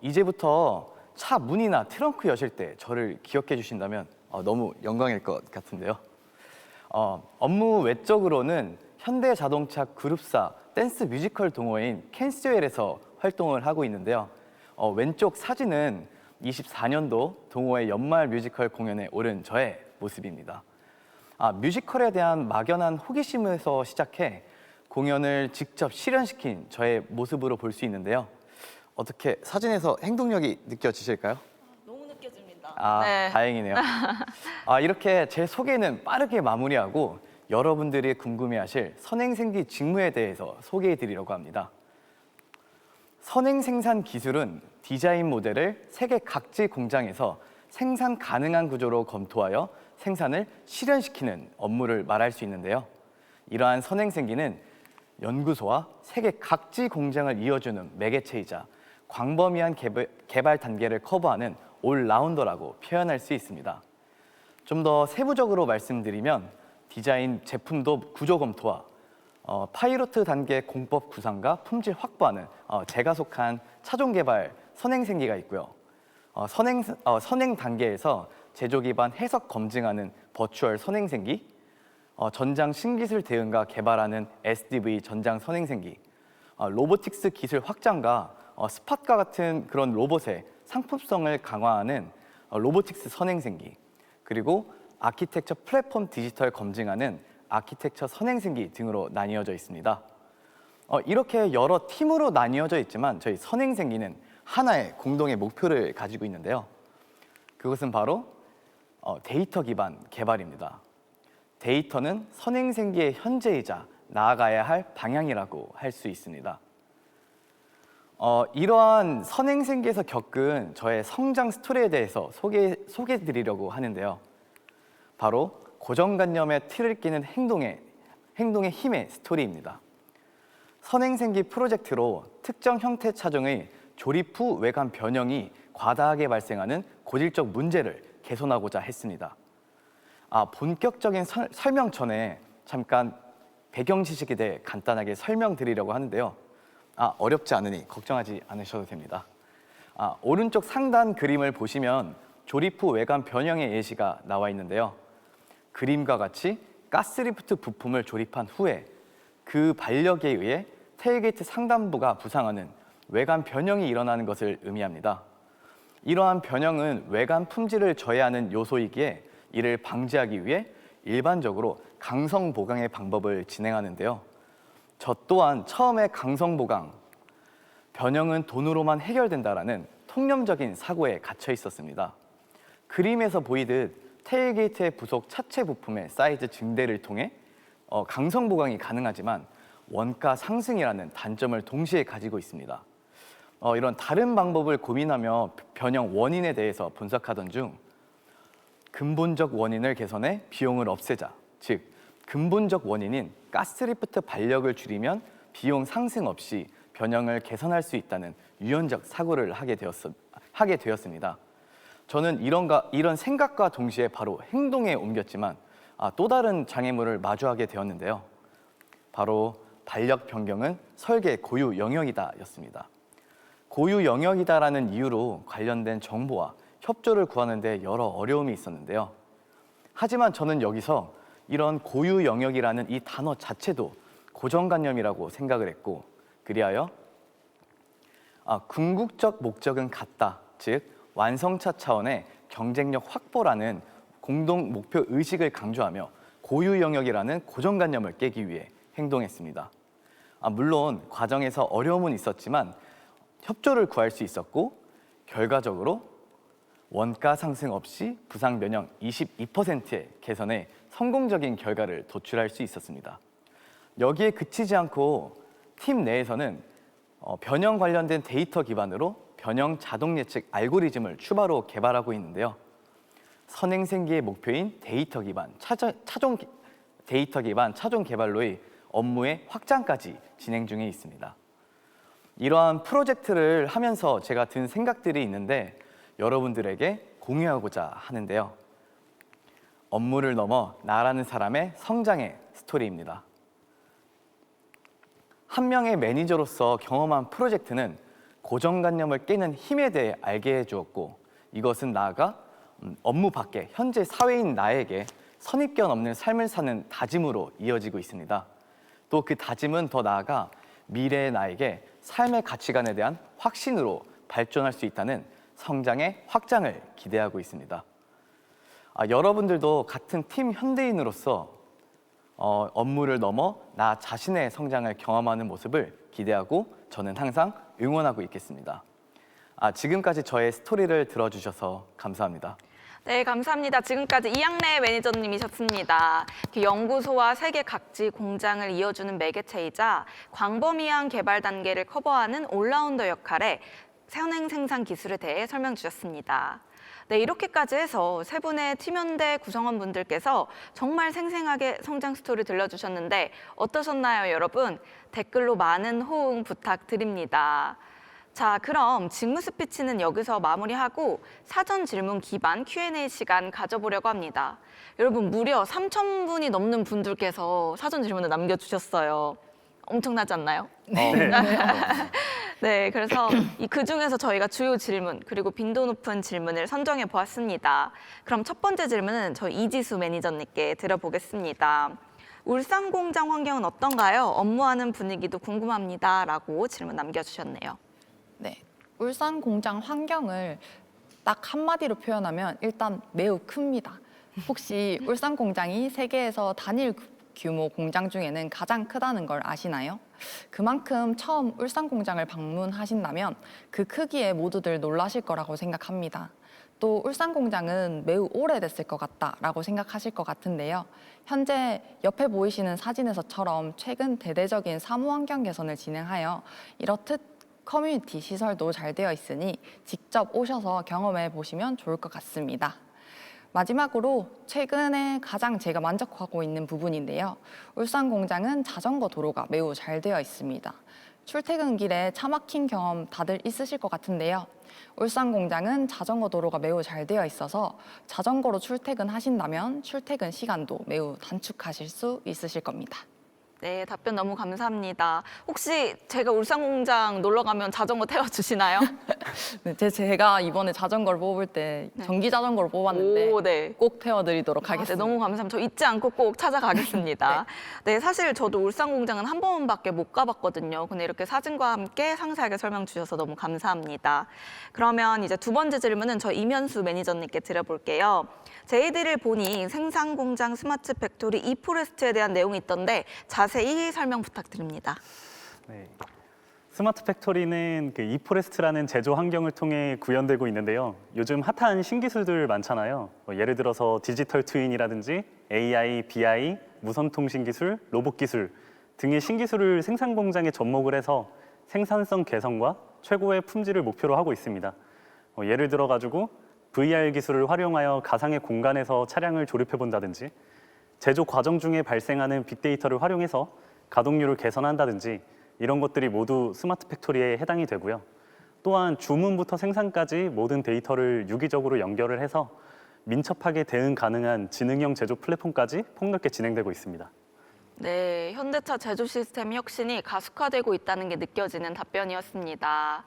이제부터 차 문이나 트렁크 여실 때 저를 기억해 주신다면 너무 영광일 것 같은데요. 업무 외적으로는 현대자동차 그룹사 댄스 뮤지컬 동호회인 캔스웰에서 활동을 하고 있는데요. 왼쪽 사진은 24년도 동호회 연말 뮤지컬 공연에 오른 저의 모습입니다. 뮤지컬에 대한 막연한 호기심에서 시작해 공연을 직접 실현시킨 저의 모습으로 볼 수 있는데요. 어떻게 사진에서 행동력이 느껴지실까요? 너무 느껴집니다. 네. 다행이네요. 이렇게 제 소개는 빠르게 마무리하고 여러분들이 궁금해하실 선행생기 직무에 대해서 소개해드리려고 합니다. 선행생산 기술은 디자인 모델을 세계 각지 공장에서 생산 가능한 구조로 검토하여 생산을 실현시키는 업무를 말할 수 있는데요. 이러한 선행생기는 연구소와 세계 각지 공장을 이어주는 매개체이자 광범위한 개발 단계를 커버하는 올라운더라고 표현할 수 있습니다. 좀 더 세부적으로 말씀드리면 디자인 제품도 구조 검토와 파이로트 단계 공법 구상과 품질 확보하는 제가 속한 차종 개발 선행생기가 있고요. 선행 단계에서 제조 기반 해석 검증하는 버추얼 선행생기, 전장 신기술 대응과 개발하는 SDV 전장 선행생기, 로보틱스 기술 확장과 스팟과 같은 그런 로봇의 상품성을 강화하는 로보틱스 선행생기, 그리고 아키텍처 플랫폼 디지털 검증하는 아키텍처 선행생기 등으로 나뉘어져 있습니다. 이렇게 여러 팀으로 나뉘어져 있지만 저희 선행생기는 하나의 공동의 목표를 가지고 있는데요. 그것은 바로 데이터 기반 개발입니다. 데이터는 선행생기의 현재이자 나아가야 할 방향이라고 할 수 있습니다. 이러한 선행생기에서 겪은 저의 성장 스토리에 대해서 소개해드리려고 하는데요. 바로 고정관념의 틀을 깨는 행동의 힘의 스토리입니다. 선행생기 프로젝트로 특정 형태 차종의 조립 후 외관 변형이 과다하게 발생하는 고질적 문제를 개선하고자 했습니다. 본격적인 설명 전에 잠깐 배경 지식에 대해 간단하게 설명드리려고 하는데요. 어렵지 않으니 걱정하지 않으셔도 됩니다. 오른쪽 상단 그림을 보시면 조립 후 외관 변형의 예시가 나와 있는데요. 그림과 같이 가스리프트 부품을 조립한 후에 그 반력에 의해 테일게이트 상단부가 부상하는 외관 변형이 일어나는 것을 의미합니다. 이러한 변형은 외관 품질을 저해하는 요소이기에 이를 방지하기 위해 일반적으로 강성 보강의 방법을 진행하는데요. 저 또한 처음에 강성 보강, 변형은 돈으로만 해결된다라는 통념적인 사고에 갇혀 있었습니다. 그림에서 보이듯 테일게이트의 부속 차체 부품의 사이즈 증대를 통해 강성 보강이 가능하지만 원가 상승이라는 단점을 동시에 가지고 있습니다. 이런 다른 방법을 고민하며 변형 원인에 대해서 분석하던 중 근본적 원인을 개선해 비용을 없애자, 즉 근본적 원인인 가스리프트 발력을 줄이면 비용 상승 없이 변형을 개선할 수 있다는 유연적 사고를 하게 되었습니다. 저는 이런 생각과 동시에 바로 행동에 옮겼지만 또 다른 장애물을 마주하게 되었는데요. 바로 발력 변경은 설계 고유 영역이다였습니다. 고유 영역이다라는 이유로 관련된 정보와 협조를 구하는 데 여러 어려움이 있었는데요. 하지만 저는 여기서 이런 고유 영역이라는 이 단어 자체도 고정관념이라고 생각을 했고, 그리하여 궁극적 목적은 같다, 즉 완성차 차원의 경쟁력 확보라는 공동 목표 의식을 강조하며 고유 영역이라는 고정관념을 깨기 위해 행동했습니다. 물론 과정에서 어려움은 있었지만 협조를 구할 수 있었고, 결과적으로 원가 상승 없이 부상 면역 22%의 개선에 성공적인 결과를 도출할 수 있었습니다. 여기에 그치지 않고 팀 내에서는 변형 관련된 데이터 기반으로 변형 자동 예측 알고리즘을 추가로 개발하고 있는데요. 선행생기의 목표인 데이터 기반 차종 개발로의 업무의 확장까지 진행 중에 있습니다. 이러한 프로젝트를 하면서 제가 든 생각들이 있는데 여러분들에게 공유하고자 하는데요. 업무를 넘어 나라는 사람의 성장의 스토리입니다. 한 명의 매니저로서 경험한 프로젝트는 고정관념을 깨는 힘에 대해 알게 해주었고, 이것은 나아가 업무 밖에 현재 사회인 나에게 선입견 없는 삶을 사는 다짐으로 이어지고 있습니다. 또 그 다짐은 더 나아가 미래의 나에게 삶의 가치관에 대한 확신으로 발전할 수 있다는 성장의 확장을 기대하고 있습니다. 여러분들도 같은 팀 현대인으로서 업무를 넘어 나 자신의 성장을 경험하는 모습을 기대하고 저는 항상 응원하고 있겠습니다. 지금까지 저의 스토리를 들어주셔서 감사합니다. 네, 감사합니다. 지금까지 이양래 매니저님이셨습니다. 연구소와 세계 각지 공장을 이어주는 매개체이자 광범위한 개발 단계를 커버하는 올라운더 역할에 선행 생산 기술에 대해 설명 주셨습니다. 네, 이렇게까지 해서 세 분의 팀현대 구성원분들께서 정말 생생하게 성장 스토리 들려주셨는데 어떠셨나요, 여러분? 댓글로 많은 호응 부탁드립니다. 자, 그럼 직무 스피치는 여기서 마무리하고 사전 질문 기반 Q&A 시간 가져보려고 합니다. 여러분, 무려 3,000분이 넘는 분들께서 사전 질문을 남겨주셨어요. 엄청나지 않나요? 네, 그래서 그 중에서 저희가 주요 질문 그리고 빈도 높은 질문을 선정해 보았습니다. 그럼 첫 번째 질문은 저희 이지수 매니저님께 들어보겠습니다. 울산 공장 환경은 어떤가요? 업무하는 분위기도 궁금합니다. 라고 질문 남겨주셨네요. 네, 울산 공장 환경을 딱 한마디로 표현하면 일단 매우 큽니다. 혹시 울산 공장이 세계에서 단일 규모 공장 중에는 가장 크다는 걸 아시나요? 그만큼 처음 울산 공장을 방문하신다면 그 크기에 모두들 놀라실 거라고 생각합니다. 또 울산 공장은 매우 오래됐을 것 같다라고 생각하실 것 같은데요. 현재 옆에 보이시는 사진에서처럼 최근 대대적인 사무 환경 개선을 진행하여 이렇듯 커뮤니티 시설도 잘 되어 있으니 직접 오셔서 경험해 보시면 좋을 것 같습니다. 마지막으로 최근에 가장 제가 만족하고 있는 부분인데요. 울산 공장은 자전거 도로가 매우 잘 되어 있습니다. 출퇴근길에 차 막힌 경험 다들 있으실 것 같은데요. 울산 공장은 자전거 도로가 매우 잘 되어 있어서 자전거로 출퇴근하신다면 출퇴근 시간도 매우 단축하실 수 있으실 겁니다. 네, 답변 너무 감사합니다. 혹시 제가 울산공장 놀러 가면 자전거 태워주시나요? 네, 제가 이번에 자전거를 뽑을 때 전기 자전거를 뽑았는데 오, 네. 꼭 태워드리도록 네, 하겠습니다. 너무 감사합니다. 저 잊지 않고 꼭 찾아가겠습니다. 네, 사실 저도 울산공장은 한 번밖에 못 가봤거든요. 근데 이렇게 사진과 함께 상세하게 설명 주셔서 너무 감사합니다. 그러면 이제 두 번째 질문은 저 이면수 매니저님께 드려볼게요. 저희들을 보니 생산공장 스마트 팩토리 이포레스트에 대한 내용이 있던데 자세히 설명 부탁드립니다. 네. 스마트 팩토리는 그 이포레스트라는 제조 환경을 통해 구현되고 있는데요. 요즘 핫한 신기술들 많잖아요. 예를 들어서 디지털 트윈이라든지 AI, BI, 무선통신 기술, 로봇 기술 등의 신기술을 생산 공장에 접목을 해서 생산성 개선과 최고의 품질을 목표로 하고 있습니다. 예를 들어 가지고 VR 기술을 활용하여 가상의 공간에서 차량을 조립해 본다든지 제조 과정 중에 발생하는 빅데이터를 활용해서 가동률을 개선한다든지 이런 것들이 모두 스마트 팩토리에 해당이 되고요. 또한 주문부터 생산까지 모든 데이터를 유기적으로 연결을 해서 민첩하게 대응 가능한 지능형 제조 플랫폼까지 폭넓게 진행되고 있습니다. 네, 현대차 제조 시스템 혁신이 가속화되고 있다는 게 느껴지는 답변이었습니다.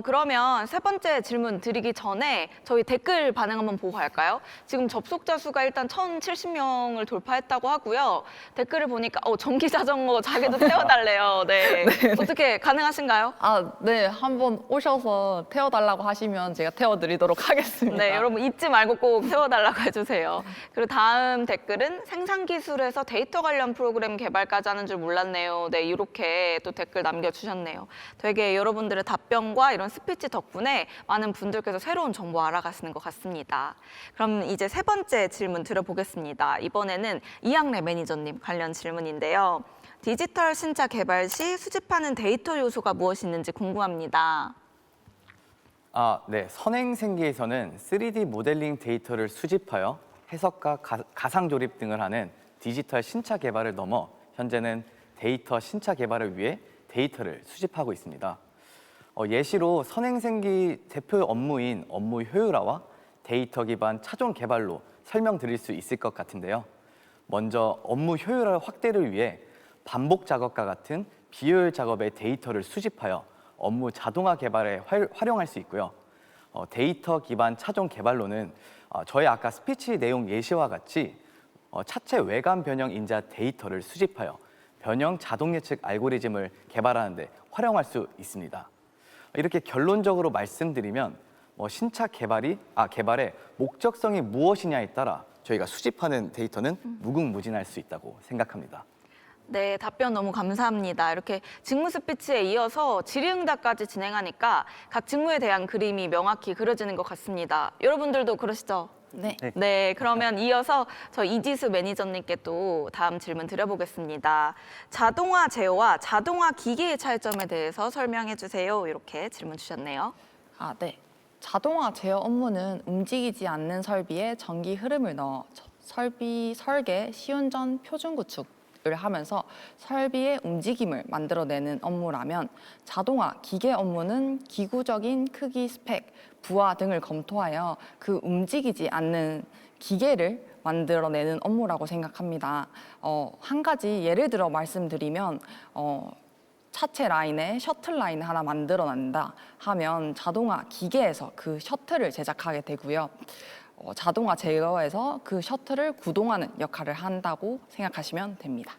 그러면 세 번째 질문 드리기 전에 저희 댓글 반응 한번 보고 갈까요? 지금 접속자 수가 일단 1,070명을 돌파했다고 하고요. 댓글을 보니까 전기 자전거 자기도 태워달래요. 네. 어떻게 가능하신가요? 네, 한번 오셔서 태워달라고 하시면 제가 태워드리도록 하겠습니다. 네, 여러분 잊지 말고 꼭 태워달라고 해주세요. 그리고 다음 댓글은 생산기술에서 데이터 관련 프로그램 개발까지 하는 줄 몰랐네요. 네, 이렇게 또 댓글 남겨주셨네요. 되게 여러분들의 답변과 이런 스피치 덕분에 많은 분들께서 새로운 정보 알아가시는 것 같습니다. 그럼 이제 세 번째 질문 드려보겠습니다. 이번에는 이학래 매니저님 관련 질문인데요. 디지털 신차 개발 시 수집하는 데이터 요소가 무엇이 있는지 궁금합니다. 네. 선행생기에서는 3D 모델링 데이터를 수집하여 해석과 가상 조립 등을 하는 디지털 신차 개발을 넘어 현재는 데이터 신차 개발을 위해 데이터를 수집하고 있습니다. 예시로 선행생기 대표 업무인 업무 효율화와 데이터 기반 차종 개발로 설명드릴 수 있을 것 같은데요. 먼저 업무 효율화 확대를 위해 반복 작업과 같은 비효율 작업의 데이터를 수집하여 업무 자동화 개발에 활용할 수 있고요. 데이터 기반 차종 개발로는 저희 아까 스피치 내용 예시와 같이 차체 외관 변형 인자 데이터를 수집하여 변형 자동 예측 알고리즘을 개발하는 데 활용할 수 있습니다. 이렇게 결론적으로 말씀드리면 신차 개발의 목적성이 무엇이냐에 따라 저희가 수집하는 데이터는 무궁무진할 수 있다고 생각합니다. 네, 답변 너무 감사합니다. 이렇게 직무 스피치에 이어서 질의응답까지 진행하니까 각 직무에 대한 그림이 명확히 그려지는 것 같습니다. 여러분들도 그러시죠? 네. 네, 그러면 이어서 저 이지수 매니저님께 또 다음 질문 드려보겠습니다. 자동화 제어와 자동화 기계의 차이점에 대해서 설명해 주세요. 이렇게 질문 주셨네요. 네. 자동화 제어 업무는 움직이지 않는 설비에 전기 흐름을 넣어 설비 설계, 시운전, 표준 구축을 하면서 설비의 움직임을 만들어내는 업무라면 자동화 기계 업무는 기구적인 크기 스펙, 부하 등을 검토하여 그 움직이지 않는 기계를 만들어내는 업무라고 생각합니다. 한 가지 예를 들어 말씀드리면 차체 라인에 셔틀 라인 하나 만들어낸다 하면 자동화 기계에서 그 셔틀을 제작하게 되고요. 자동화 제어에서 그 셔틀을 구동하는 역할을 한다고 생각하시면 됩니다.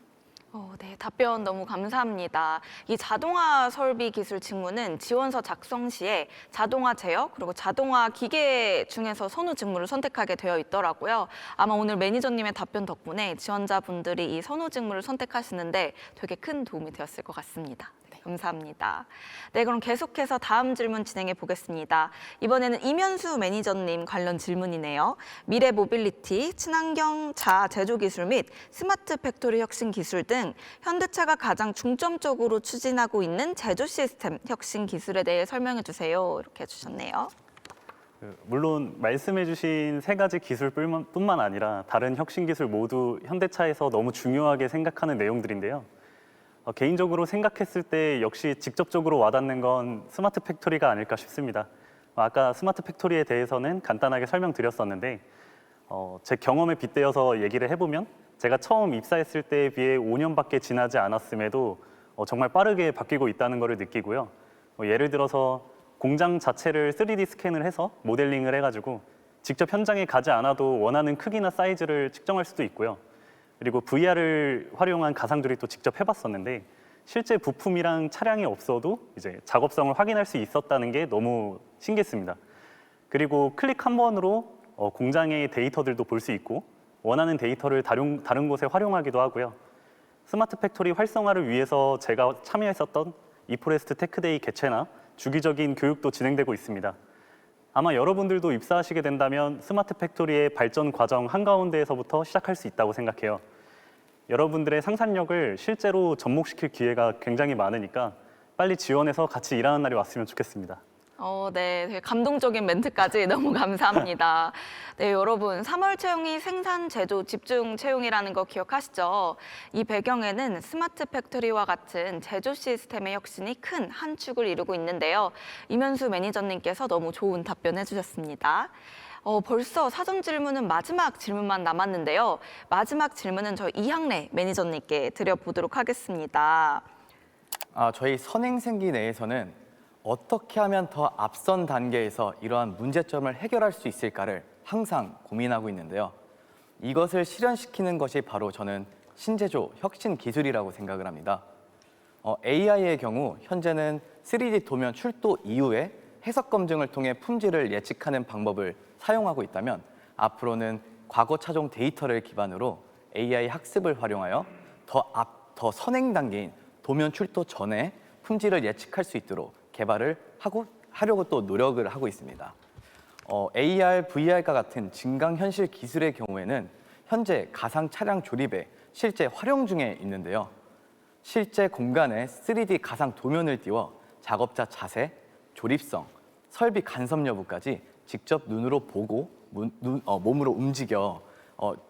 네, 답변 너무 감사합니다. 이 자동화 설비 기술 직무는 지원서 작성 시에 자동화 제어 그리고 자동화 기계 중에서 선호 직무를 선택하게 되어 있더라고요. 아마 오늘 매니저님의 답변 덕분에 지원자분들이 이 선호 직무를 선택하시는데 되게 큰 도움이 되었을 것 같습니다. 감사합니다. 네, 그럼 계속해서 다음 질문 진행해 보겠습니다. 이번에는 이면수 매니저님 관련 질문이네요. 미래 모빌리티, 친환경 자 제조 기술 및 스마트 팩토리 혁신 기술 등 현대차가 가장 중점적으로 추진하고 있는 제조 시스템 혁신 기술에 대해 설명해 주세요. 이렇게 해주셨네요. 물론 말씀해주신 세 가지 기술뿐만 아니라 다른 혁신 기술 모두 현대차에서 너무 중요하게 생각하는 내용들인데요. 개인적으로 생각했을 때 역시 직접적으로 와닿는 건 스마트 팩토리가 아닐까 싶습니다. 아까 스마트 팩토리에 대해서는 간단하게 설명드렸었는데 제 경험에 빗대어서 얘기를 해보면 제가 처음 입사했을 때에 비해 5년밖에 지나지 않았음에도 정말 빠르게 바뀌고 있다는 것을 느끼고요. 예를 들어서 공장 자체를 3D 스캔을 해서 모델링을 해가지고 직접 현장에 가지 않아도 원하는 크기나 사이즈를 측정할 수도 있고요. 그리고 VR을 활용한 가상조립 또 직접 해봤었는데 실제 부품이랑 차량이 없어도 이제 작업성을 확인할 수 있었다는 게 너무 신기했습니다. 그리고 클릭 한 번으로 공장의 데이터들도 볼 수 있고 원하는 데이터를 다른 곳에 활용하기도 하고요. 스마트 팩토리 활성화를 위해서 제가 참여했었던 이포레스트 테크데이 개최나 주기적인 교육도 진행되고 있습니다. 아마 여러분들도 입사하시게 된다면 스마트 팩토리의 발전 과정 한가운데에서부터 시작할 수 있다고 생각해요. 여러분들의 상상력을 실제로 접목시킬 기회가 굉장히 많으니까 빨리 지원해서 같이 일하는 날이 왔으면 좋겠습니다. 네, 되게 감동적인 멘트까지 너무 감사합니다. 네, 여러분, 3월 채용이 생산, 제조, 집중 채용이라는 거 기억하시죠? 이 배경에는 스마트 팩토리와 같은 제조 시스템의 혁신이 큰 한 축을 이루고 있는데요. 이면수 매니저님께서 너무 좋은 답변해 주셨습니다. 벌써 사전 질문은 마지막 질문만 남았는데요. 마지막 질문은 저희 이항래 매니저님께 드려보도록 하겠습니다. 저희 선행생기 내에서는 어떻게 하면 더 앞선 단계에서 이러한 문제점을 해결할 수 있을까를 항상 고민하고 있는데요. 이것을 실현시키는 것이 바로 저는 신제조 혁신 기술이라고 생각을 합니다. AI의 경우 현재는 3D 도면 출도 이후에 해석 검증을 통해 품질을 예측하는 방법을 사용하고 있다면 앞으로는 과거 차종 데이터를 기반으로 AI 학습을 활용하여 더 선행 단계인 도면 출도 전에 품질을 예측할 수 있도록 개발을 하려고 또 노력을 하고 있습니다. AR, VR과 같은 증강현실 기술의 경우에는 현재 가상 차량 조립에 실제 활용 중에 있는데요. 실제 공간에 3D 가상 도면을 띄워 작업자 자세, 조립성, 설비 간섭 여부까지 직접 눈으로 보고 몸으로 움직여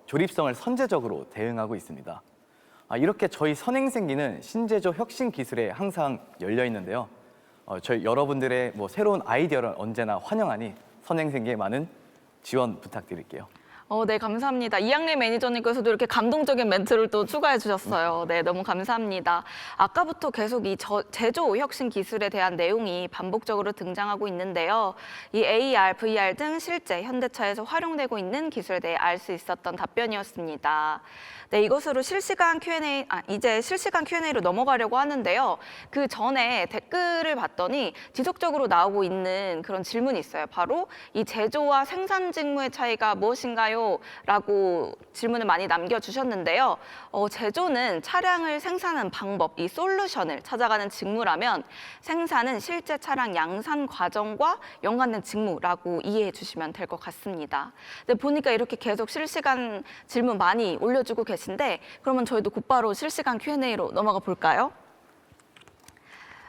조립성을 선제적으로 대응하고 있습니다. 이렇게 저희 선행생기는 신제조 혁신 기술에 항상 열려 있는데요. 저희 여러분들의 새로운 아이디어를 언제나 환영하니 선행생기에 많은 지원 부탁드릴게요. 네, 감사합니다. 이항래 매니저님께서도 이렇게 감동적인 멘트를 또 추가해 주셨어요. 네, 너무 감사합니다. 아까부터 계속 이 제조 혁신 기술에 대한 내용이 반복적으로 등장하고 있는데요. 이 AR, VR 등 실제 현대차에서 활용되고 있는 기술에 대해 알 수 있었던 답변이었습니다. 네, 이것으로 이제 실시간 Q&A로 넘어가려고 하는데요. 그 전에 댓글을 봤더니 지속적으로 나오고 있는 그런 질문이 있어요. 바로 이 제조와 생산 직무의 차이가 무엇인가요? 라고 질문을 많이 남겨주셨는데요. 제조는 차량을 생산하는 방법, 이 솔루션을 찾아가는 직무라면 생산은 실제 차량 양산 과정과 연관된 직무라고 이해해 주시면 될 것 같습니다. 근데 보니까 이렇게 계속 실시간 질문 많이 올려주고 계신데 그러면 저희도 곧바로 실시간 Q&A로 넘어가 볼까요?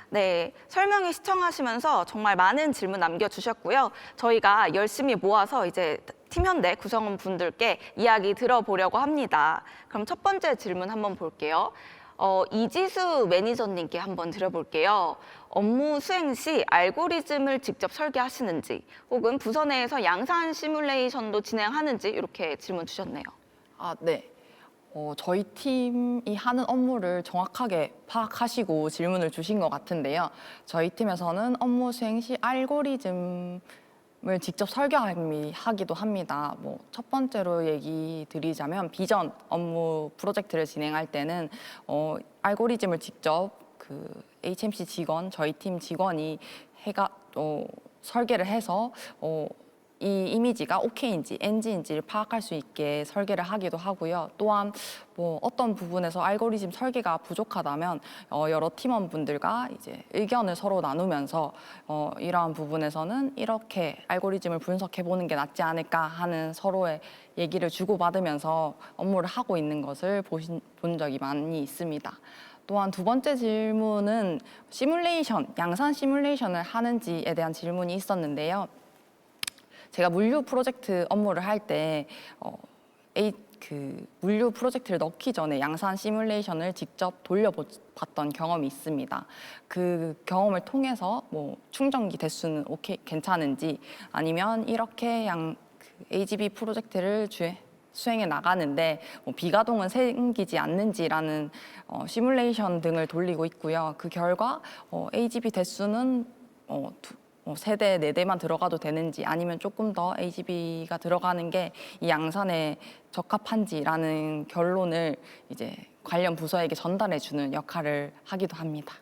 네, 설명회 시청하시면서 정말 많은 질문 남겨주셨고요. 저희가 열심히 모아서 이제 팀 현대 구성원분들께 이야기 들어보려고 합니다. 그럼 첫 번째 질문 한번 볼게요. 이지수 매니저님께 한번 드려볼게요. 업무 수행 시 알고리즘을 직접 설계하시는지 혹은 부서 내에서 양산 시뮬레이션도 진행하는지 이렇게 질문 주셨네요. 네. 저희 팀이 하는 업무를 정확하게 파악하시고 질문을 주신 것 같은데요. 저희 팀에서는 업무 수행 시 알고리즘을 직접 설계하기도 합니다. 첫 번째로 얘기 드리자면 비전 업무 프로젝트를 진행할 때는 알고리즘을 직접 그 HMC 직원, 저희 팀 직원이 설계를 해서 이 이미지가 OK인지 NG인지를 파악할 수 있게 설계를 하기도 하고요. 또한 어떤 부분에서 알고리즘 설계가 부족하다면 여러 팀원분들과 이제 의견을 서로 나누면서 이러한 부분에서는 이렇게 알고리즘을 분석해 보는 게 낫지 않을까 하는 서로의 얘기를 주고받으면서 업무를 하고 있는 것을 본 적이 많이 있습니다. 또한 두 번째 질문은 양산 시뮬레이션을 하는지에 대한 질문이 있었는데요. 제가 물류 프로젝트 업무를 할 때 물류 프로젝트를 넣기 전에 양산 시뮬레이션을 직접 돌려봤던 경험이 있습니다. 그 경험을 통해서 충전기 대수는 오케이 괜찮은지 아니면 이렇게 AGB 프로젝트를 수행해 나가는데 비가동은 생기지 않는지라는 시뮬레이션 등을 돌리고 있고요. 그 결과 AGV 대수는 세대, 4대만 들어가도 되는지 아니면 조금 더 AGV가 들어가는 게 이 양산에 적합한지라는 결론을 이제 관련 부서에게 전달해 주는 역할을 하기도 합니다.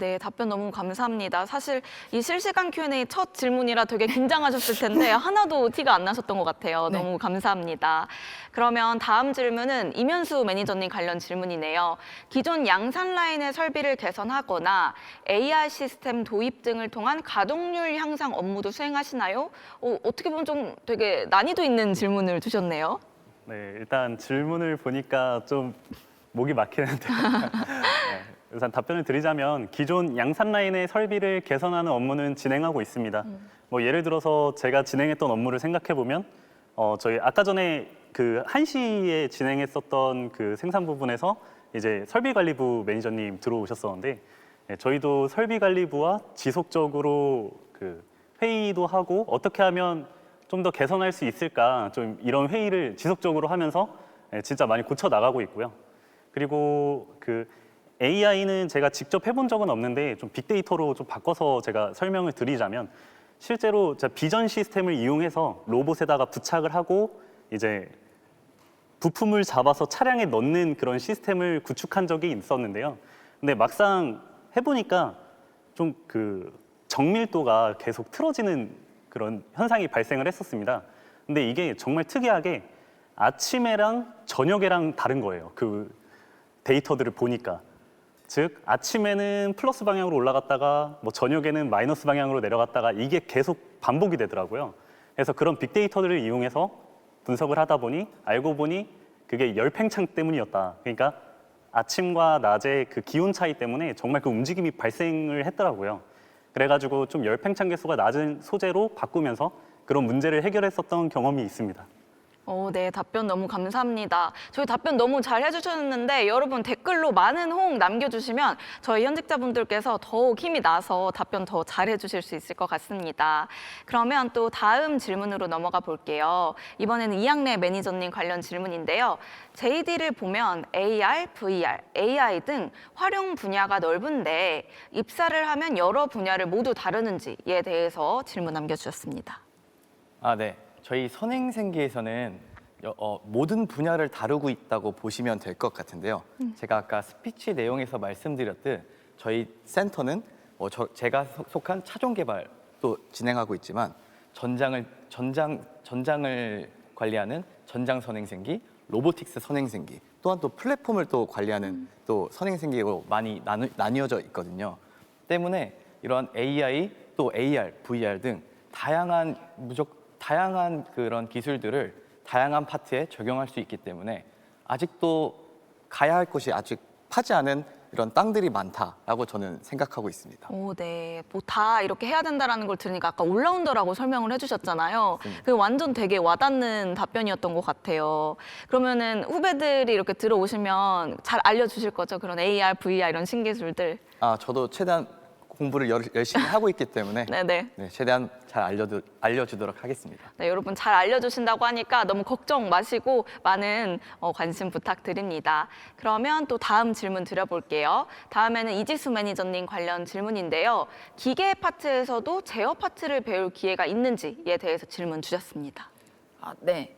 네, 답변 너무 감사합니다. 사실 이 실시간 Q&A 첫 질문이라 되게 긴장하셨을 텐데 하나도 티가 안 나셨던 것 같아요. 네. 너무 감사합니다. 그러면 다음 질문은 이면수 매니저님 관련 질문이네요. 기존 양산 라인의 설비를 개선하거나 AI 시스템 도입 등을 통한 가동률 향상 업무도 수행하시나요? 어떻게 보면 좀 되게 난이도 있는 질문을 주셨네요. 네, 일단 질문을 보니까 좀 목이 막히는데요. 네, 우선 답변을 드리자면 기존 양산 라인의 설비를 개선하는 업무는 진행하고 있습니다. 뭐 예를 들어서 제가 진행했던 업무를 생각해 보면 저희 아까 전에 그 1시에 진행했었던 그 생산 부분에서 이제 설비관리부 매니저님 들어오셨었는데 저희도 설비관리부와 지속적으로 그 회의도 하고 어떻게 하면 좀 더 개선할 수 있을까 좀 이런 회의를 지속적으로 하면서 진짜 많이 고쳐 나가고 있고요. 그리고 그 AI는 제가 직접 해본 적은 없는데 좀 빅데이터로 좀 바꿔서 제가 설명을 드리자면 실제로 비전 시스템을 이용해서 로봇에다가 부착을 하고 이제 부품을 잡아서 차량에 넣는 그런 시스템을 구축한 적이 있었는데요. 근데 막상 해보니까 좀 그 정밀도가 계속 틀어지는 그런 현상이 발생을 했었습니다. 근데 이게 정말 특이하게 아침에랑 저녁에랑 다른 거예요. 그 데이터들을 보니까. 즉 아침에는 플러스 방향으로 올라갔다가 뭐 저녁에는 마이너스 방향으로 내려갔다가 이게 계속 반복이 되더라고요. 그래서 그런 빅데이터들을 이용해서 분석을 하다 보니 알고 보니 그게 열팽창 때문이었다. 그러니까 아침과 낮의 그 기온 차이 때문에 정말 그 움직임이 발생을 했더라고요. 그래가지고 좀 열팽창 개수가 낮은 소재로 바꾸면서 그런 문제를 해결했었던 경험이 있습니다. 네, 답변 너무 감사합니다. 저희 답변 너무 잘 해주셨는데 여러분 댓글로 많은 호응 남겨주시면 저희 현직자분들께서 더욱 힘이 나서 답변 더 잘 해주실 수 있을 것 같습니다. 그러면 또 다음 질문으로 넘어가 볼게요. 이번에는 이양래 매니저님 관련 질문인데요. JD를 보면 AR, VR, AI 등 활용 분야가 넓은데 입사를 하면 여러 분야를 모두 다루는지에 대해서 질문 남겨주셨습니다. 네. 저희 선행생기에서는 모든 분야를 다루고 있다고 보시면 될 것 같은데요. 제가 아까 스피치 내용에서 말씀드렸듯 저희 센터는 제가 속한 차종 개발도 진행하고 있지만 전장을 관리하는 전장 선행생기, 로보틱스 선행생기, 또한 또 플랫폼을 또 관리하는 또 선행생기로 많이 나뉘어져 있거든요. 때문에 이러한 AI, 또 AR, VR 등 다양한 그런 기술들을 다양한 파트에 적용할 수 있기 때문에 아직도 가야 할 곳이 아직 파지 않은 이런 땅들이 많다라고 저는 생각하고 있습니다. 네. 뭐 다 이렇게 해야 된다라는 걸 들으니까 아까 올라운더라고 설명을 해주셨잖아요. 그 완전 되게 와닿는 답변이었던 것 같아요. 그러면은 후배들이 이렇게 들어오시면 잘 알려주실 거죠? 그런 AR, VR 이런 신기술들. 저도 최대한 공부를 열심히 하고 있기 때문에 네네. 네, 최대한 잘 알려주도록 하겠습니다. 네, 여러분 잘 알려주신다고 하니까 너무 걱정 마시고 많은 관심 부탁드립니다. 그러면 또 다음 질문 드려볼게요. 다음에는 이지수 매니저님 관련 질문인데요. 기계 파트에서도 제어 파트를 배울 기회가 있는지에 대해서 질문 주셨습니다. 네.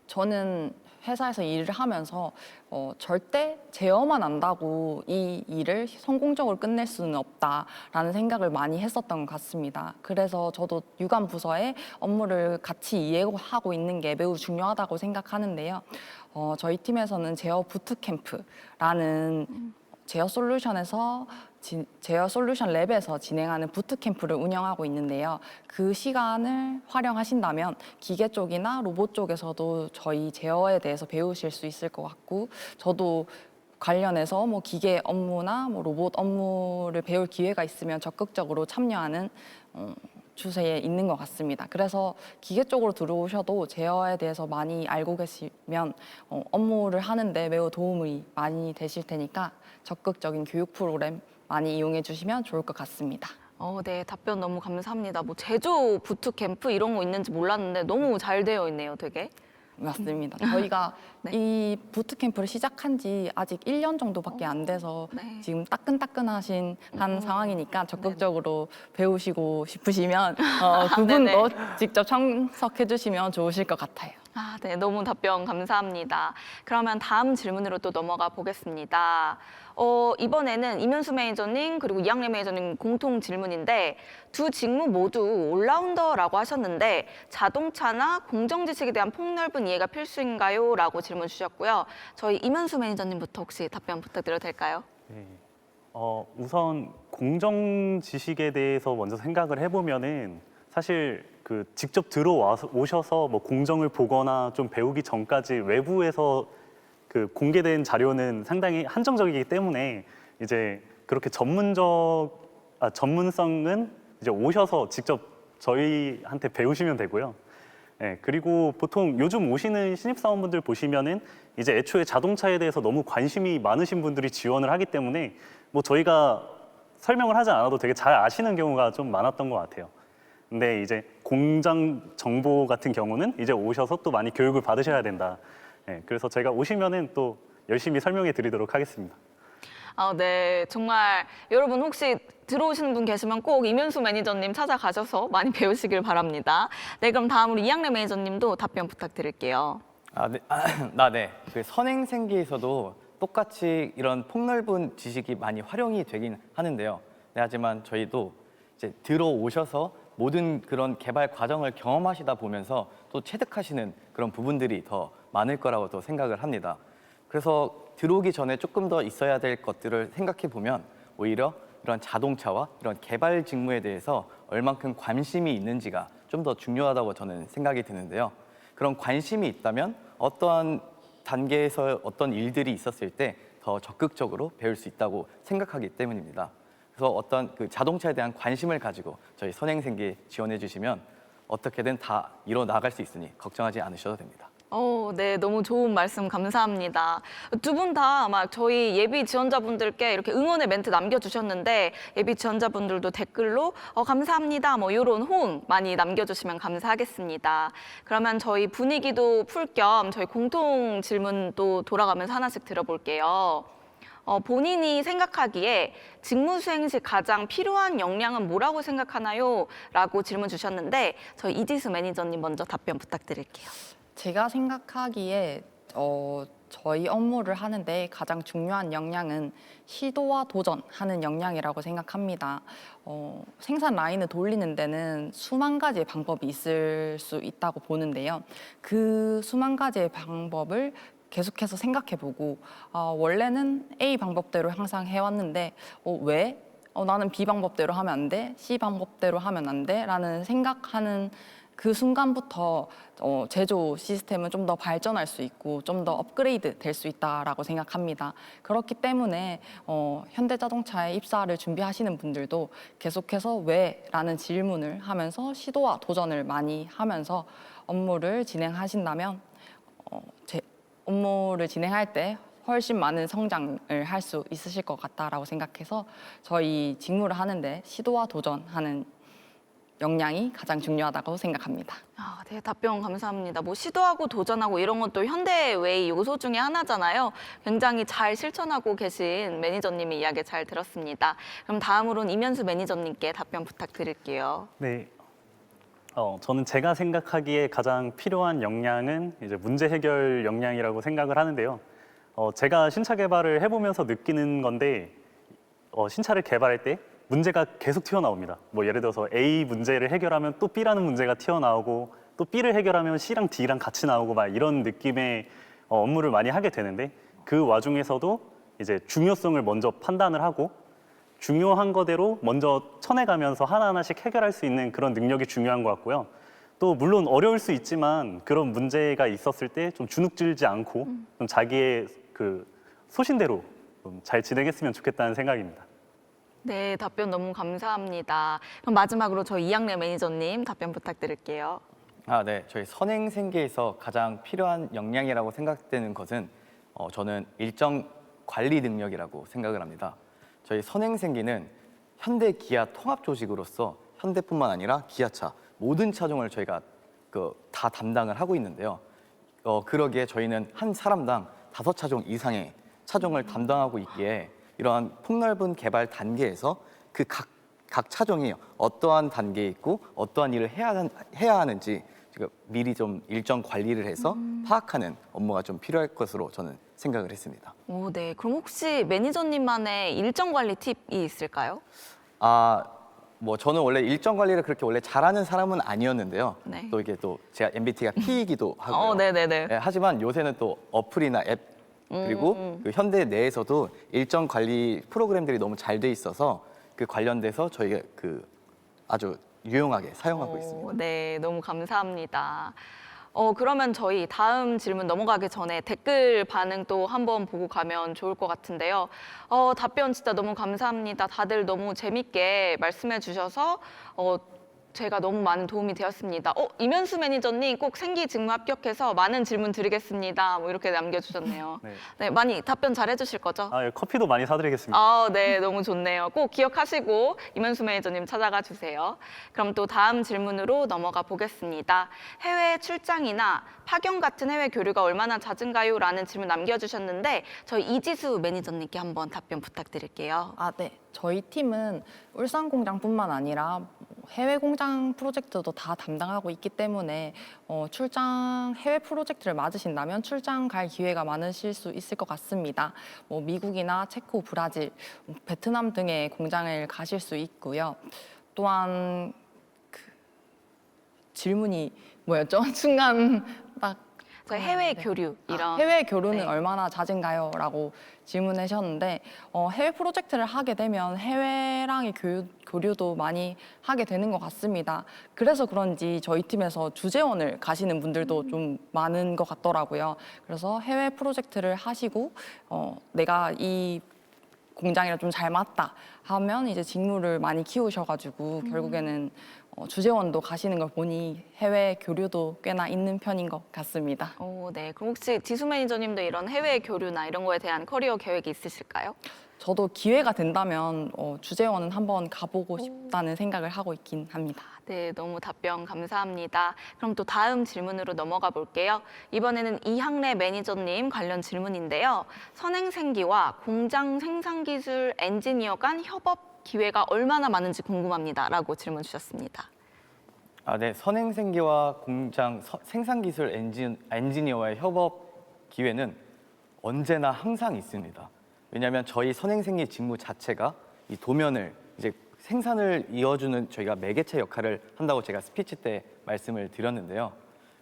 저는 회사에서 일을 하면서 절대 제어만 안다고 이 일을 성공적으로 끝낼 수는 없다라는 생각을 많이 했었던 것 같습니다. 그래서 저도 유관 부서의 업무를 같이 이해하고 있는 게 매우 중요하다고 생각하는데요. 저희 팀에서는 제어 부트캠프라는 제어 솔루션 랩에서 진행하는 부트캠프를 운영하고 있는데요. 그 시간을 활용하신다면 기계 쪽이나 로봇 쪽에서도 저희 제어에 대해서 배우실 수 있을 것 같고 저도 관련해서 뭐 기계 업무나 뭐 로봇 업무를 배울 기회가 있으면 적극적으로 참여하는 추세에 있는 것 같습니다. 그래서 기계 쪽으로 들어오셔도 제어에 대해서 많이 알고 계시면 업무를 하는데 매우 도움이 많이 되실 테니까 적극적인 교육 프로그램 많이 이용해 주시면 좋을 것 같습니다. 네, 답변 너무 감사합니다. 뭐 제조 부트캠프 이런 거 있는지 몰랐는데 너무 잘 되어 있네요, 되게. 맞습니다. 저희가 네. 이 부트캠프를 시작한 지 아직 1년 정도밖에 안 돼서 네. 지금 따끈따끈하신 한 상황이니까 적극적으로 배우시고 싶으시면 두 분도 직접 참석해 주시면 좋으실 것 같아요. 아, 네, 너무 답변 감사합니다. 그러면 다음 질문으로 또 넘어가 보겠습니다. 이번에는 이면수 매니저님 그리고 이학래 매니저님 공통 질문인데 두 직무 모두 올라운더라고 하셨는데 자동차나 공정 지식에 대한 폭넓은 이해가 필수인가요? 라고 질문 주셨고요. 저희 이면수 매니저님부터 혹시 답변 부탁드려도 될까요? 네. 우선 공정 지식에 대해서 먼저 생각을 해보면은 사실 그 직접 오셔서 뭐 공정을 보거나 좀 배우기 전까지 외부에서 그 공개된 자료는 상당히 한정적이기 때문에 이제 그렇게 전문성은 이제 오셔서 직접 저희한테 배우시면 되고요. 네, 그리고 보통 요즘 오시는 신입사원분들 보시면은 이제 애초에 자동차에 대해서 너무 관심이 많으신 분들이 지원을 하기 때문에 뭐 저희가 설명을 하지 않아도 되게 잘 아시는 경우가 좀 많았던 것 같아요. 근데 이제 공장 정보 같은 경우는 이제 오셔서 또 많이 교육을 받으셔야 된다. 네, 그래서 저희가 오시면은 또 열심히 설명해 드리도록 하겠습니다. 아, 네. 정말 여러분 혹시 들어오시는 분 계시면 꼭 이면수 매니저님 찾아가셔서 많이 배우시길 바랍니다. 네, 그럼 다음으로 이학래 매니저님도 답변 부탁드릴게요. 네. 그 선행생계에서도 똑같이 이런 폭넓은 지식이 많이 활용이 되긴 하는데요. 네, 하지만 저희도 이제 들어오셔서 모든 그런 개발 과정을 경험하시다 보면서 또 체득하시는 그런 부분들이 더 많을 거라고 또 생각을 합니다. 그래서 들어오기 전에 조금 더 있어야 될 것들을 생각해 보면 오히려 이런 자동차와 이런 개발 직무에 대해서 얼만큼 관심이 있는지가 좀 더 중요하다고 저는 생각이 드는데요. 그런 관심이 있다면 어떠한 단계에서 어떤 일들이 있었을 때 더 적극적으로 배울 수 있다고 생각하기 때문입니다. 그래서 어떤 그 자동차에 대한 관심을 가지고 저희 선행생계 지원해 주시면 어떻게든 다 이뤄 나갈 수 있으니 걱정하지 않으셔도 됩니다. 네, 너무 좋은 말씀 감사합니다. 두 분 다 막 저희 예비 지원자분들께 이렇게 응원의 멘트 남겨주셨는데 예비 지원자분들도 댓글로 감사합니다 뭐 이런 호응 많이 남겨주시면 감사하겠습니다. 그러면 저희 분위기도 풀 겸 저희 공통 질문도 돌아가면서 하나씩 들어볼게요. 본인이 생각하기에 직무 수행 시 가장 필요한 역량은 뭐라고 생각하나요? 라고 질문 주셨는데 저희 이지수 매니저님 먼저 답변 부탁드릴게요. 제가 생각하기에 저희 업무를 하는데 가장 중요한 역량은 시도와 도전하는 역량이라고 생각합니다. 생산 라인을 돌리는 데는 수만 가지의 방법이 있을 수 있다고 보는데요. 그 수만 가지의 방법을 계속해서 생각해보고 원래는 A 방법대로 항상 해왔는데 왜? 나는 B 방법대로 하면 안 돼? C 방법대로 하면 안 돼? 라는 생각하는 그 순간부터 제조 시스템은 좀 더 발전할 수 있고 좀 더 업그레이드 될 수 있다라고 생각합니다. 그렇기 때문에 현대자동차에 입사를 준비하시는 분들도 계속해서 왜? 라는 질문을 하면서 시도와 도전을 많이 하면서 업무를 진행하신다면 업무를 진행할 때 훨씬 많은 성장을 할 수 있으실 것 같다라고 생각해서 저희 직무를 하는데 시도와 도전하는 역량이 가장 중요하다고 생각합니다. 네, 답변 감사합니다. 뭐 시도하고 도전하고 이런 것도 현대웨이 요소 중에 하나잖아요. 굉장히 잘 실천하고 계신 매니저님의 이야기 잘 들었습니다. 그럼 다음으로는 이면수 매니저님께 답변 부탁드릴게요. 네. 저는 제가 생각하기에 가장 필요한 역량은 이제 문제 해결 역량이라고 생각을 하는데요. 제가 신차 개발을 해보면서 느끼는 건데 신차를 개발할 때 문제가 계속 튀어나옵니다. 뭐 예를 들어서 A 문제를 해결하면 또 B라는 문제가 튀어나오고 또 B를 해결하면 C랑 D랑 같이 나오고 막 이런 느낌의 업무를 많이 하게 되는데 그 와중에서도 이제 중요성을 먼저 판단을 하고 중요한 거대로 먼저 쳐내가면서 하나하나씩 해결할 수 있는 그런 능력이 중요한 것 같고요. 또 물론 어려울 수 있지만 그런 문제가 있었을 때 좀 주눅들지 않고 좀 자기의 그 소신대로 좀 잘 진행했으면 좋겠다는 생각입니다. 네, 답변 너무 감사합니다. 그럼 마지막으로 저희 이학래 매니저님 답변 부탁드릴게요. 네. 저희 선행생계에서 가장 필요한 역량이라고 생각되는 것은 저는 일정 관리 능력이라고 생각을 합니다. 저희 선행생계는 현대 기아 통합 조직으로서 현대뿐만 아니라 기아차 모든 차종을 저희가 다 담당을 하고 있는데요. 그러기에 저희는 한 사람당 5차종 이상의 차종을 담당하고 있기에 이러한 폭넓은 개발 단계에서 그 각 차종이 어떠한 단계에 있고 어떠한 일을 해야 하는지 지금 미리 좀 일정 관리를 해서 파악하는 업무가 좀 필요할 것으로 저는 생각을 했습니다. 오, 네. 그럼 혹시 매니저님만의 일정 관리 팁이 있을까요? 뭐 저는 원래 일정 관리를 그렇게 원래 잘하는 사람은 아니었는데요. 네. 또 이게 또 제가 MBT가 P이기도 하고요. 네네네. 네, 하지만 요새는 또 어플이나 앱 그리고 그 현대 내에서도 일정 관리 프로그램들이 너무 잘 돼 있어서 그 관련돼서 저희가 그 아주 유용하게 사용하고 있습니다. 네, 너무 감사합니다. 그러면 저희 다음 질문 넘어가기 전에 댓글 반응 또 한번 보고 가면 좋을 것 같은데요. 답변 진짜 너무 감사합니다. 다들 너무 재밌게 말씀해 주셔서 제가 너무 많은 도움이 되었습니다. 이면수 매니저님 꼭 생기 직무 합격해서 많은 질문 드리겠습니다. 뭐 이렇게 남겨주셨네요. 네. 네, 많이 답변 잘 해주실 거죠? 예, 커피도 많이 사드리겠습니다. 네, 너무 좋네요. 꼭 기억하시고 이면수 매니저님 찾아가 주세요. 그럼 또 다음 질문으로 넘어가 보겠습니다. 해외 출장이나 파견 같은 해외 교류가 얼마나 잦은가요? 라는 질문 남겨주셨는데 저희 이지수 매니저님께 한번 답변 부탁드릴게요. 네. 저희 팀은 울산 공장뿐만 아니라 해외 공장 프로젝트도 다 담당하고 있기 때문에 해외 프로젝트를 맞으신다면 출장 갈 기회가 많으실 수 있을 것 같습니다. 뭐 미국이나 체코, 브라질, 베트남 등의 공장을 가실 수 있고요. 또한 질문이 뭐였죠? 순간 딱 저희 해외 교류 이런 해외 교류는 네. 얼마나 잦은가요? 라고 질문하셨는데 해외 프로젝트를 하게 되면 해외랑의 교류도 많이 하게 되는 것 같습니다. 그래서 그런지 저희 팀에서 주재원을 가시는 분들도 좀 많은 것 같더라고요. 그래서 해외 프로젝트를 하시고 내가 이 공장이랑 좀 잘 맞다 하면 이제 직무를 많이 키우셔가지고 결국에는 주재원도 가시는 걸 보니 해외 교류도 꽤나 있는 편인 것 같습니다. 네. 그럼 혹시 지수 매니저님도 이런 해외 교류나 이런 거에 대한 커리어 계획이 있으실까요? 저도 기회가 된다면 주재원은 한번 가보고 싶다는 생각을 하고 있긴 합니다. 네, 너무 답변 감사합니다. 그럼 또 다음 질문으로 넘어가 볼게요. 이번에는 이항래 매니저님 관련 질문인데요. 선행생기와 공장 생산기술 엔지니어 간 협업 기회가 얼마나 많은지 궁금합니다. 라고 질문 주셨습니다. 네. 선행생기와 공장 생산기술 엔지니어와의 협업 기회는 언제나 항상 있습니다. 왜냐하면 저희 선행생기 직무 자체가 이 도면을 이제 생산을 이어주는 저희가 매개체 역할을 한다고 제가 스피치 때 말씀을 드렸는데요.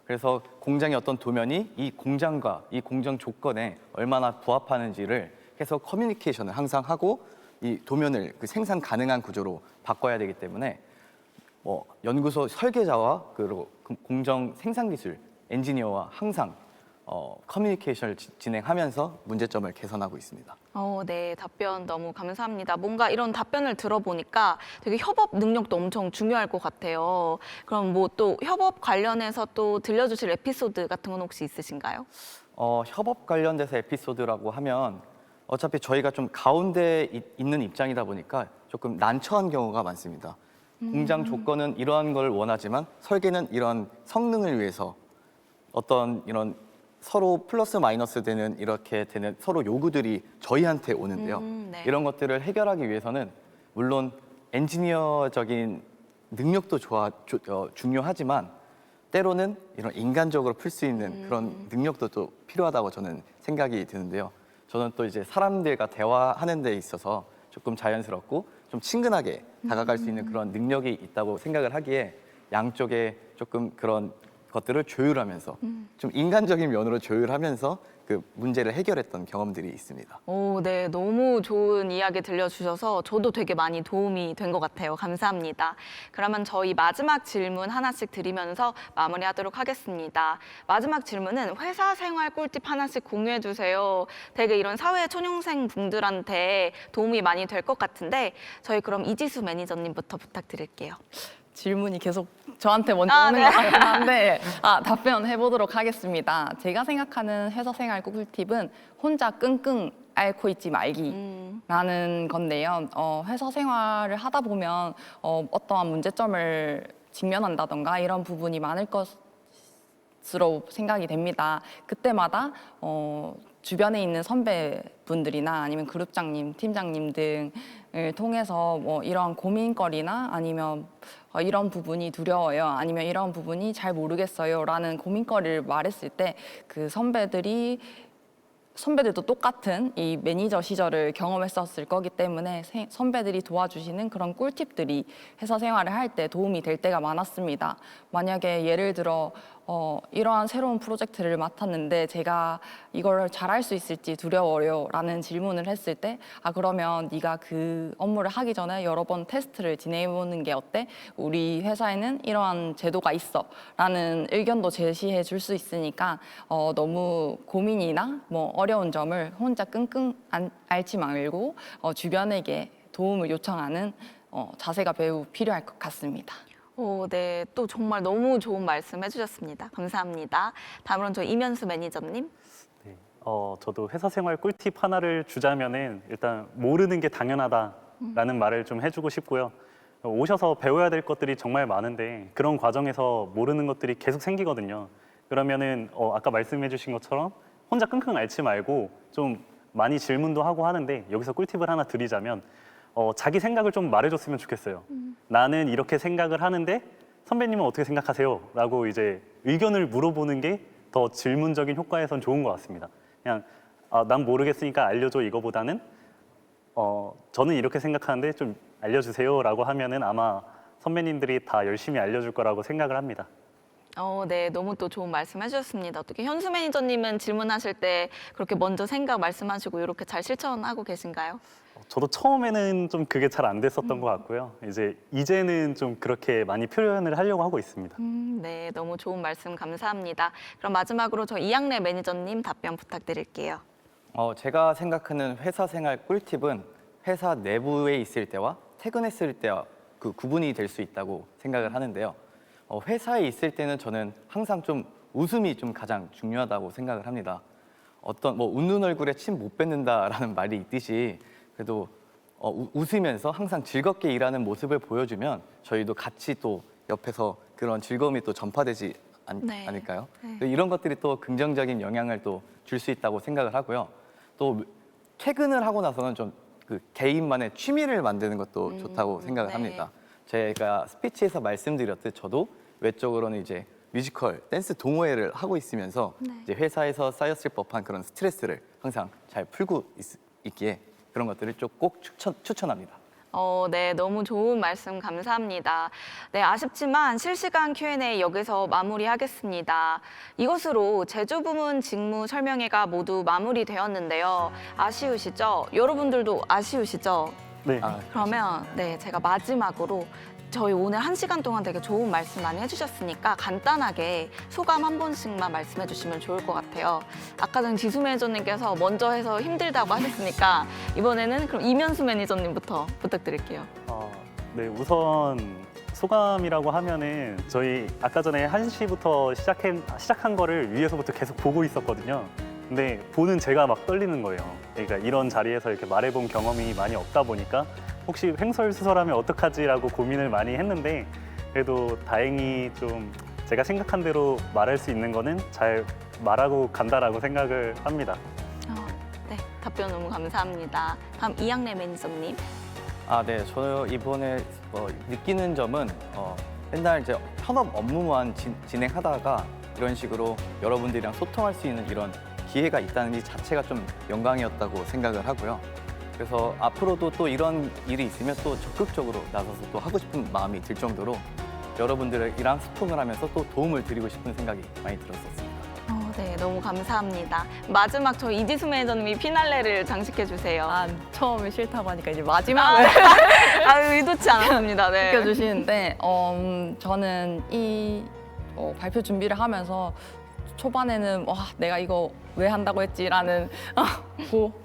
그래서 공장의 어떤 도면이 이 공장과 이 공정 조건에 얼마나 부합하는지를 해서 커뮤니케이션을 항상 하고 이 도면을 그 생산 가능한 구조로 바꿔야 되기 때문에 뭐 연구소 설계자와 그리고 공정 생산기술 엔지니어와 항상 커뮤니케이션을 진행하면서 문제점을 개선하고 있습니다. 네, 답변 너무 감사합니다. 뭔가 이런 답변을 들어보니까 되게 협업 능력도 엄청 중요할 것 같아요. 그럼 뭐 또 협업 관련해서 또 들려주실 에피소드 같은 건 혹시 있으신가요? 협업 관련돼서 에피소드라고 하면 어차피 저희가 좀 가운데 있는 입장이다 보니까 조금 난처한 경우가 많습니다. 공장 조건은 이러한 걸 원하지만 설계는 이런 성능을 위해서 어떤 이런 서로 플러스 마이너스 되는 이렇게 되는 서로 요구들이 저희한테 오는데요. 네. 이런 것들을 해결하기 위해서는 물론 엔지니어적인 능력도 중요하지만 때로는 이런 인간적으로 풀 수 있는 그런 능력도 또 필요하다고 저는 생각이 드는데요. 저는 또 이제 사람들과 대화하는 데 있어서 조금 자연스럽고 좀 친근하게 다가갈 수 있는 그런 능력이 있다고 생각을 하기에 양쪽에 조금 그런 것들을 조율하면서 좀 인간적인 면으로 조율하면서 그 문제를 해결했던 경험들이 있습니다. 네, 너무 좋은 이야기 들려주셔서 저도 되게 많이 도움이 된 것 같아요. 감사합니다. 그러면 저희 마지막 질문 하나씩 드리면서 마무리하도록 하겠습니다. 마지막 질문은 회사 생활 꿀팁 하나씩 공유해 주세요. 되게 이런 사회 초년생 분들한테 도움이 많이 될 것 같은데 저희 그럼 이지수 매니저님부터 부탁드릴게요. 질문이 계속 저한테 먼저 오는 네. 것 같긴 한데 답변해 보도록 하겠습니다. 제가 생각하는 회사 생활 꿀팁은 혼자 끙끙 앓고 있지 말기라는 건데요. 회사 생활을 하다 보면 어떠한 문제점을 직면한다던가 이런 부분이 많을 스러워 생각이 됩니다. 그때마다 주변에 있는 선배분들이나 아니면 그룹장님, 팀장님 등을 통해서 뭐 이런 고민거리나 아니면 이런 부분이 두려워요, 아니면 이런 부분이 잘 모르겠어요 라는 고민거리를 말했을 때 그 선배들도 똑같은 이 매니저 시절을 경험했었을 거기 때문에 선배들이 도와주시는 그런 꿀팁들이 회사 생활을 할 때 도움이 될 때가 많았습니다. 만약에 예를 들어 이러한 새로운 프로젝트를 맡았는데 제가 이걸 잘할 수 있을지 두려워요 라는 질문을 했을 때 그러면 네가 그 업무를 하기 전에 여러 번 테스트를 진행해보는 게 어때? 우리 회사에는 이러한 제도가 있어 라는 의견도 제시해 줄 수 있으니까 너무 고민이나 뭐 어려운 점을 혼자 끙끙 앓지 말고 주변에게 도움을 요청하는 자세가 매우 필요할 것 같습니다. 오, 네. 또 정말 너무 좋은 말씀 해주셨습니다. 감사합니다. 다음으로는 저 이면수 매니저님. 네, 저도 회사 생활 꿀팁 하나를 주자면은 일단 모르는 게 당연하다라는 말을 좀 해주고 싶고요. 오셔서 배워야 될 것들이 정말 많은데 그런 과정에서 모르는 것들이 계속 생기거든요. 그러면은 아까 말씀해주신 것처럼 혼자 끙끙 앓지 말고 좀 많이 질문도 하고 하는데 여기서 꿀팁을 하나 드리자면 자기 생각을 좀 말해줬으면 좋겠어요. 나는 이렇게 생각을 하는데 선배님은 어떻게 생각하세요? 라고 이제 의견을 물어보는 게 더 질문적인 효과에선 좋은 것 같습니다. 그냥 난 모르겠으니까 알려줘 이거보다는 저는 이렇게 생각하는데 좀 알려주세요 라고 하면은 아마 선배님들이 다 열심히 알려줄 거라고 생각을 합니다. 네. 너무 또 좋은 말씀 해주셨습니다. 어떻게 현수 매니저님은 질문하실 때 그렇게 먼저 생각 말씀하시고 이렇게 잘 실천하고 계신가요? 저도 처음에는 좀 그게 잘 안 됐었던 것 같고요. 이제는 좀 그렇게 많이 표현을 하려고 하고 있습니다. 네. 너무 좋은 말씀 감사합니다. 그럼 마지막으로 저 이양래 매니저님 답변 부탁드릴게요. 제가 생각하는 회사 생활 꿀팁은 회사 내부에 있을 때와 퇴근했을 때와 그 구분이 될 수 있다고 생각을 하는데요. 회사에 있을 때는 저는 항상 좀 웃음이 좀 가장 중요하다고 생각을 합니다. 어떤 뭐 웃는 얼굴에 침 못 뱉는다라는 말이 있듯이 그래도 웃으면서 항상 즐겁게 일하는 모습을 보여주면 저희도 같이 또 옆에서 그런 즐거움이 또 전파되지 네. 않을까요? 네. 또 이런 것들이 또 긍정적인 영향을 또 줄 수 있다고 생각을 하고요. 또 퇴근을 하고 나서는 좀 그 개인만의 취미를 만드는 것도 좋다고 생각을 네. 합니다. 제가 스피치에서 말씀드렸듯 저도 외적으로는 이제 뮤지컬, 댄스 동호회를 하고 있으면서 이제 회사에서 쌓였을 법한 그런 스트레스를 항상 잘 풀고 있기에 그런 것들을 좀 꼭 추천합니다. 네, 너무 좋은 말씀 감사합니다. 네, 아쉽지만 실시간 Q&A 여기서 마무리하겠습니다. 이것으로 제조 부문 직무 설명회가 모두 마무리되었는데요. 아쉬우시죠? 여러분들도 아쉬우시죠? 네. 그러면 네, 제가 마지막으로 저희 오늘 1시간 동안 되게 좋은 말씀 많이 해주셨으니까 간단하게 소감 한 번씩만 말씀해 주시면 좋을 것 같아요. 아까 전 지수 매니저님께서 먼저 해서 힘들다고 하셨으니까 이번에는 그럼 이면수 매니저님부터 부탁드릴게요. 네, 우선 소감이라고 하면은 저희 아까 전에 1시부터 시작한 거를 위에서부터 계속 보고 있었거든요. 근데 보는 제가 막 떨리는 거예요. 그러니까 이런 자리에서 이렇게 말해본 경험이 많이 없다 보니까 혹시 횡설수설하면 어떡하지라고 고민을 많이 했는데 그래도 다행히 좀 제가 생각한 대로 말할 수 있는 거는 잘 말하고 간다라고 생각을 합니다. 네, 답변 너무 감사합니다. 다음 이양래 매니저님. 네, 저 이번에 느끼는 점은 맨날 이제 현업 업무만 진행하다가 이런 식으로 여러분들이랑 소통할 수 있는 이런 기회가 있다는 이 자체가 좀 영광이었다고 생각을 하고요. 그래서 앞으로도 또 이런 일이 있으면 또 적극적으로 나서서 또 하고 싶은 마음이 들 정도로 여러분들이랑 소통을 하면서 또 도움을 드리고 싶은 생각이 많이 들었었습니다. 네, 너무 감사합니다. 마지막 저 이지수 매니저님이 피날레를 장식해 주세요. 처음에 싫다고 하니까 이제 마지막을 의도치 않았습니다. 네. 시켜주시는데 저는 이 발표 준비를 하면서 초반에는 와 내가 이거 왜 한다고 했지라는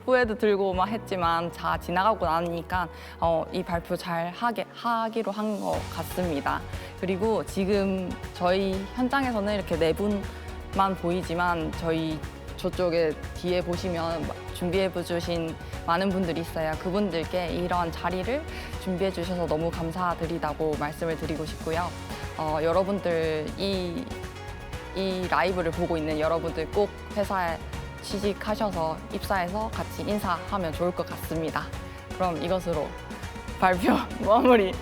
후회도 들고 막 했지만 다 지나가고 나니까 이 발표 잘 하기로 한 것 같습니다. 그리고 지금 저희 현장에서는 이렇게 네 분만 보이지만 저희 저쪽에 뒤에 보시면 준비해 주신 많은 분들이 있어요. 그분들께 이러한 자리를 준비해 주셔서 너무 감사드리다고 말씀을 드리고 싶고요. 여러분들 이 이 라이브를 보고 있는 여러분들 꼭 회사에 취직하셔서 입사해서 같이 인사하면 좋을 것 같습니다. 그럼 이것으로 발표 마무리.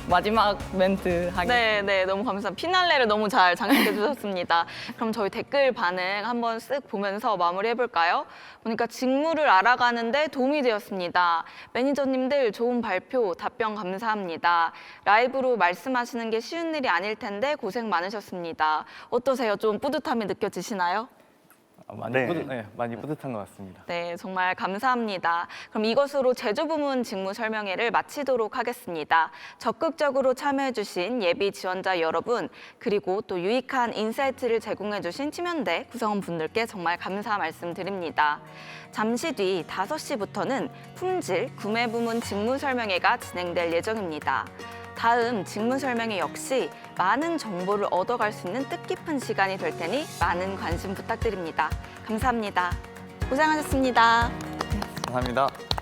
마지막 멘트 하겠습니다. 네, 너무 감사합니다. 피날레를 너무 잘 장식해 주셨습니다. 그럼 저희 댓글 반응 한번 쓱 보면서 마무리해 볼까요? 보니까 직무를 알아가는데 도움이 되었습니다. 매니저님들 좋은 발표, 답변 감사합니다. 라이브로 말씀하시는 게 쉬운 일이 아닐 텐데 고생 많으셨습니다. 어떠세요? 좀 뿌듯함이 느껴지시나요? 많이 뿌듯한 것 같습니다. 네, 정말 감사합니다. 그럼 이것으로 제조 부문 직무 설명회를 마치도록 하겠습니다. 적극적으로 참여해주신 예비 지원자 여러분, 그리고 또 유익한 인사이트를 제공해주신 치면대 구성원분들께 정말 감사 말씀드립니다. 잠시 뒤 5시부터는 품질 구매 부문 직무 설명회가 진행될 예정입니다. 다음 직무 설명회 역시 많은 정보를 얻어갈 수 있는 뜻깊은 시간이 될 테니 많은 관심 부탁드립니다. 감사합니다. 고생하셨습니다. 감사합니다.